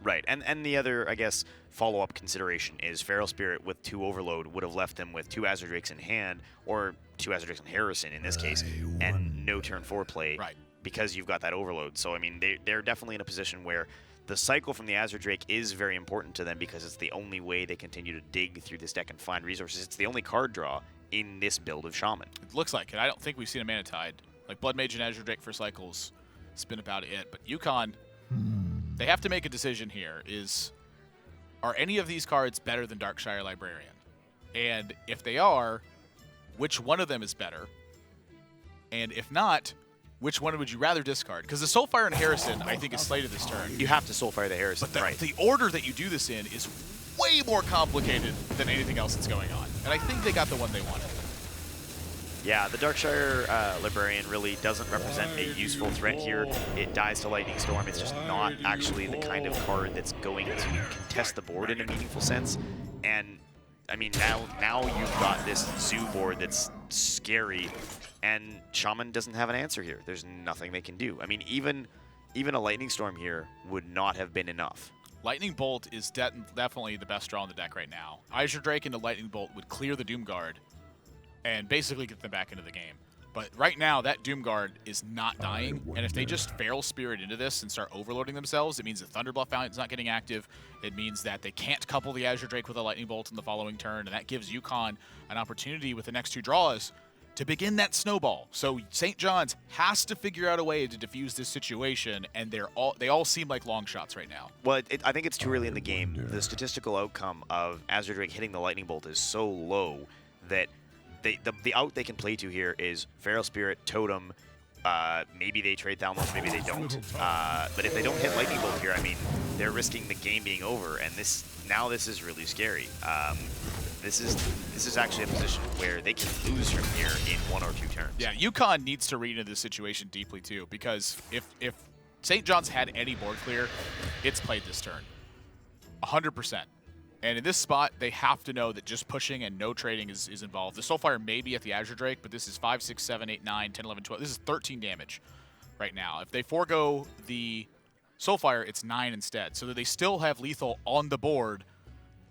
Right, and the other, I guess, follow-up consideration is Feral Spirit with 2 Overload would have left them with 2 Azure Drakes in hand, or 2 Azure Drakes on Harrison in this case, and no turn 4 play, Right. because you've got that Overload. So, I mean, they're definitely in a position where the cycle from the Azure Drake is very important to them, because it's the only way they continue to dig through this deck and find resources. It's the only card draw in this build of Shaman. It looks like it. I don't think we've seen a Mana Tide. Like, Blood Mage and Azure Drake for cycles, it's been about it. But Yukon, they have to make a decision here. Are any of these cards better than Darkshire Librarian? And if they are, which one of them is better? And if not, which one would you rather discard? Because the Soulfire and Harrison, I think, is slated this turn. You have to Soulfire the Harrison, But right? the order that you do this in is way more complicated than anything else that's going on. And I think they got the one they wanted. Yeah, the Darkshire Librarian really doesn't represent a useful threat here. It dies to Lightning Storm. It's just not actually the kind of card that's going to contest the board in a meaningful sense. And, I mean, now you've got this Zoo board that's scary, and Shaman doesn't have an answer here. There's nothing they can do. I mean, even a Lightning Storm here would not have been enough. Lightning Bolt is definitely the best draw in the deck right now. Azure Drake into Lightning Bolt would clear the Doomguard and basically get them back into the game. But right now, that Doomguard is not dying, and if they just Feral Spirit into this and start overloading themselves, it means the Thunderbluff Fountain's not getting active. It means that they can't couple the Azure Drake with a Lightning Bolt in the following turn, and that gives UConn an opportunity with the next 2 draws to begin that snowball. So St. John's has to figure out a way to defuse this situation, and they all seem like long shots right now. Well, I think it's too early in the game. The statistical outcome of Azure Drake hitting the Lightning Bolt is so low that the out they can play to here is Feral Spirit, Totem. Maybe they trade Thalmos, maybe they don't. But if they don't hit Lightning Bolt here, I mean, they're risking the game being over, and this is really scary. This is actually a position where they can lose from here in 1 or 2 turns. Yeah, UConn needs to read into this situation deeply too, because if St. John's had any board clear, it's played this turn, 100%. And in this spot, they have to know that just pushing and no trading is involved. The Soulfire may be at the Azure Drake, but this is 5, 6, 7, 8, 9, 10, 11, 12. This is 13 damage right now. If they forego the Soulfire, it's 9 instead. So that they still have lethal on the board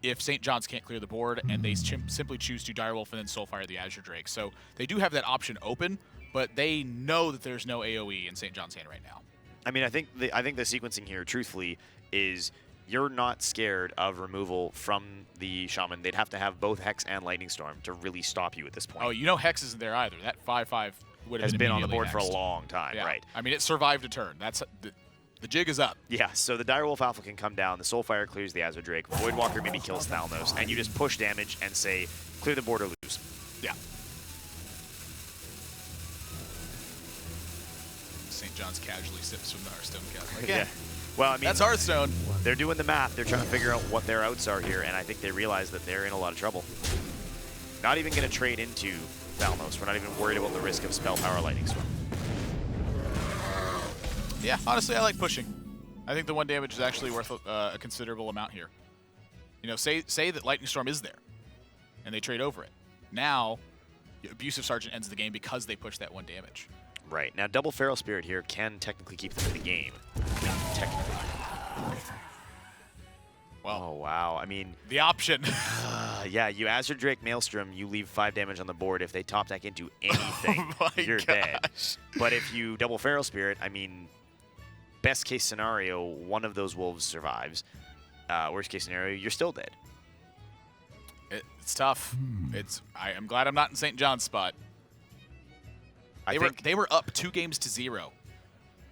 if St. John's can't clear the board, and they simply choose to Direwolf and then Soulfire the Azure Drake. So they do have that option open, but they know that there's no AoE in St. John's hand right now. I mean, I think the sequencing here, truthfully, is you're not scared of removal from the Shaman. They'd have to have both Hex and Lightning Storm to really stop you at this point. Oh, you know Hex isn't there either. That 5/5 would have been on the board hexed for a long time, yeah. right? I mean, it survived a turn. That's the jig is up. Yeah, so the Direwolf Alpha can come down, the Soulfire clears the Azure Drake, Voidwalker maybe kills Thalnos, and you just push damage and say, clear the board or lose. Yeah. St. John's casually sips from the Hearthstone cup. Yeah. Well, I mean, that's Hearthstone. They're doing the math. They're trying to figure out what their outs are here, and I think they realize that they're in a lot of trouble. Not even going to trade into Thalmos. We're not even worried about the risk of Spell Power Lightning Storm. Yeah, honestly, I like pushing. I think the 1 damage is actually worth a considerable amount here. You know, say that Lightning Storm is there, and they trade over it. Now, Abusive Sergeant ends the game because they push that 1 damage. Right. Now, double Feral Spirit here can technically keep them in the game. Technically. Well, oh, wow. I mean... the option. Yeah, you Azure Drake Maelstrom, you leave 5 damage on the board. If they top deck into anything, you're dead. But if you double Feral Spirit, I mean, best case scenario, one of those wolves survives. Worst case scenario, you're still dead. It's tough. I'm glad I'm not in St. John's spot. They were up 2-0.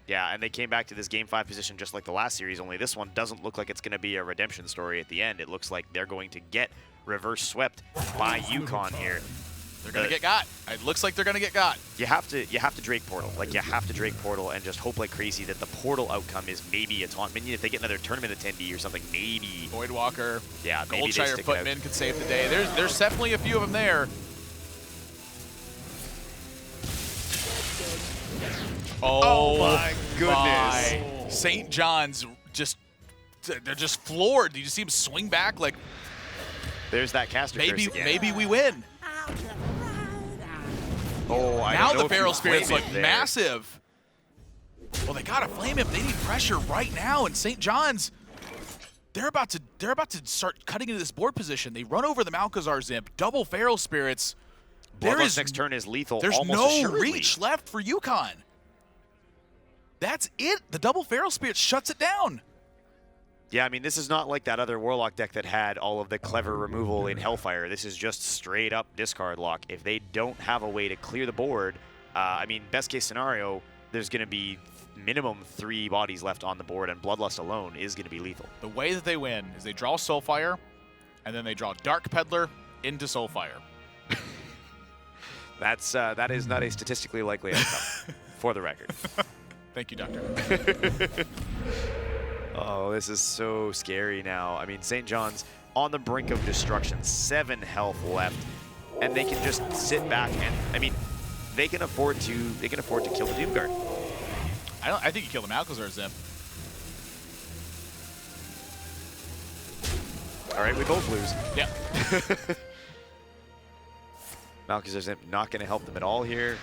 Yeah, and they came back to this Game 5 position just like the last series, only this one doesn't look like it's going to be a redemption story at the end. It looks like they're going to get reverse swept by UConn here. They're going to get got. It looks like they're going to get got. You have to Drake Portal. Like, you have to Drake Portal and just hope like crazy that the Portal outcome is maybe a taunt minion. If they get another tournament attendee or something, maybe. Voidwalker. Yeah, maybe Goldshire Footman could save the day. There's definitely a few of them there. Oh my goodness. St. John's they're just floored. You just see him swing back like there's that caster curse again. Maybe we win. Oh, I now don't know the Feral Spirits look there. massive. Well, they gotta flame him. They need pressure right now, and St. John's they're about to start cutting into this board position. They run over the Malkazar Zimp, double Feral Spirits. Bloodlust next turn is lethal. There's almost no assuredly. reach left for UConn. That's it. The double Feral Spirit shuts it down. Yeah, I mean, this is not like that other Warlock deck that had all of the clever removal in Hellfire. This is just straight up discard lock. If they don't have a way to clear the board, I mean, best case scenario, there's going to be minimum 3 bodies left on the board, and Bloodlust alone is going to be lethal. The way that they win is they draw Soulfire, and then they draw Dark Peddler into Soulfire. That is not a statistically likely outcome, for the record. Thank you, Doctor. Oh, this is so scary now. I mean, St. John's on the brink of destruction, 7 health left, and they can just sit back and, I mean, they can afford to kill the Doomguard. I think you kill the Malkazar Zimp. All right, we both lose. Yeah. Malkazar Zimp not going to help them at all here.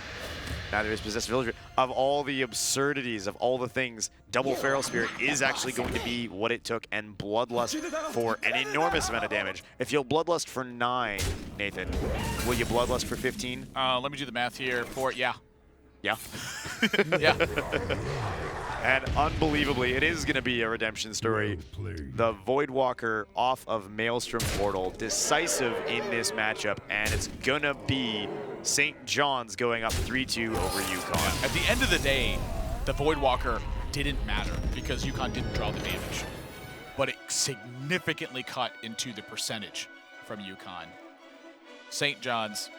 Neither is Possessed Villager. Of all the absurdities, of all the things, double Feral Spirit is actually going to be what it took, and Bloodlust for an enormous amount of damage. If you'll Bloodlust for 9, Nathan, will you Bloodlust for 15? Let me do the math here. Yeah. Yeah. Yeah. And unbelievably, it is going to be a redemption story. The Voidwalker off of Maelstrom Portal, decisive in this matchup, and it's going to be St. John's going up 3-2 over UConn. At the end of the day, the Voidwalker didn't matter because UConn didn't draw the damage. But it significantly cut into the percentage from UConn. St. John's,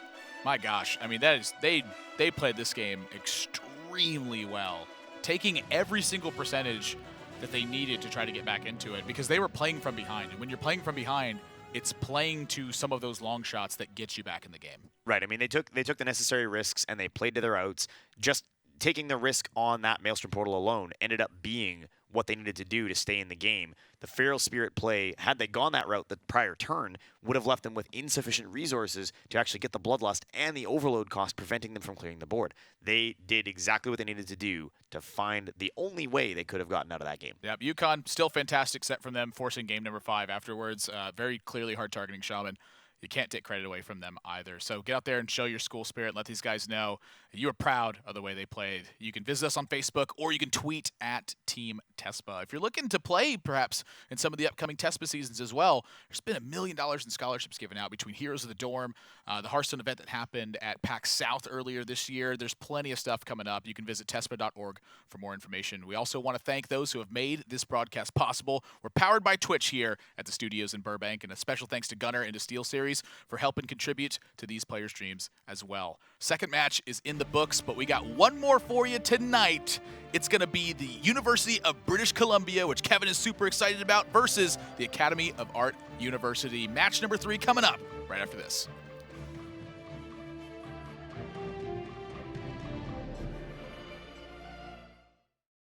my gosh, I mean, that is they played this game extremely well, taking every single percentage that they needed to try to get back into it because they were playing from behind. And when you're playing from behind, it's playing to some of those long shots that get you back in the game. Right. I mean, they took the necessary risks and they played to their outs. Just taking the risk on that Maelstrom Portal alone ended up being what they needed to do to stay in the game. The Feral Spirit play, had they gone that route the prior turn, would have left them with insufficient resources to actually get the Bloodlust and the overload cost, preventing them from clearing the board. They did exactly what they needed to do to find the only way they could have gotten out of that game. Yep, UConn, still fantastic set from them, forcing game number 5 afterwards. Very clearly hard targeting Shaman. You can't take credit away from them either. So get out there and show your school spirit. Let these guys know you are proud of the way they played. You can visit us on Facebook or you can tweet at Team Tespa. If you're looking to play perhaps in some of the upcoming Tespa seasons as well, there's been $1 million in scholarships given out between Heroes of the Dorm, the Hearthstone event that happened at PAX South earlier this year. There's plenty of stuff coming up. You can visit tespa.org for more information. We also want to thank those who have made this broadcast possible. We're powered by Twitch here at the studios in Burbank, and a special thanks to Gunner and to Steel Series for helping contribute to these players' streams as well. Second match is in the books, but we got one more for you tonight. It's going to be the University of British Columbia, which Kevin is super excited about, versus the Academy of Art University. Match number 3 coming up right after this.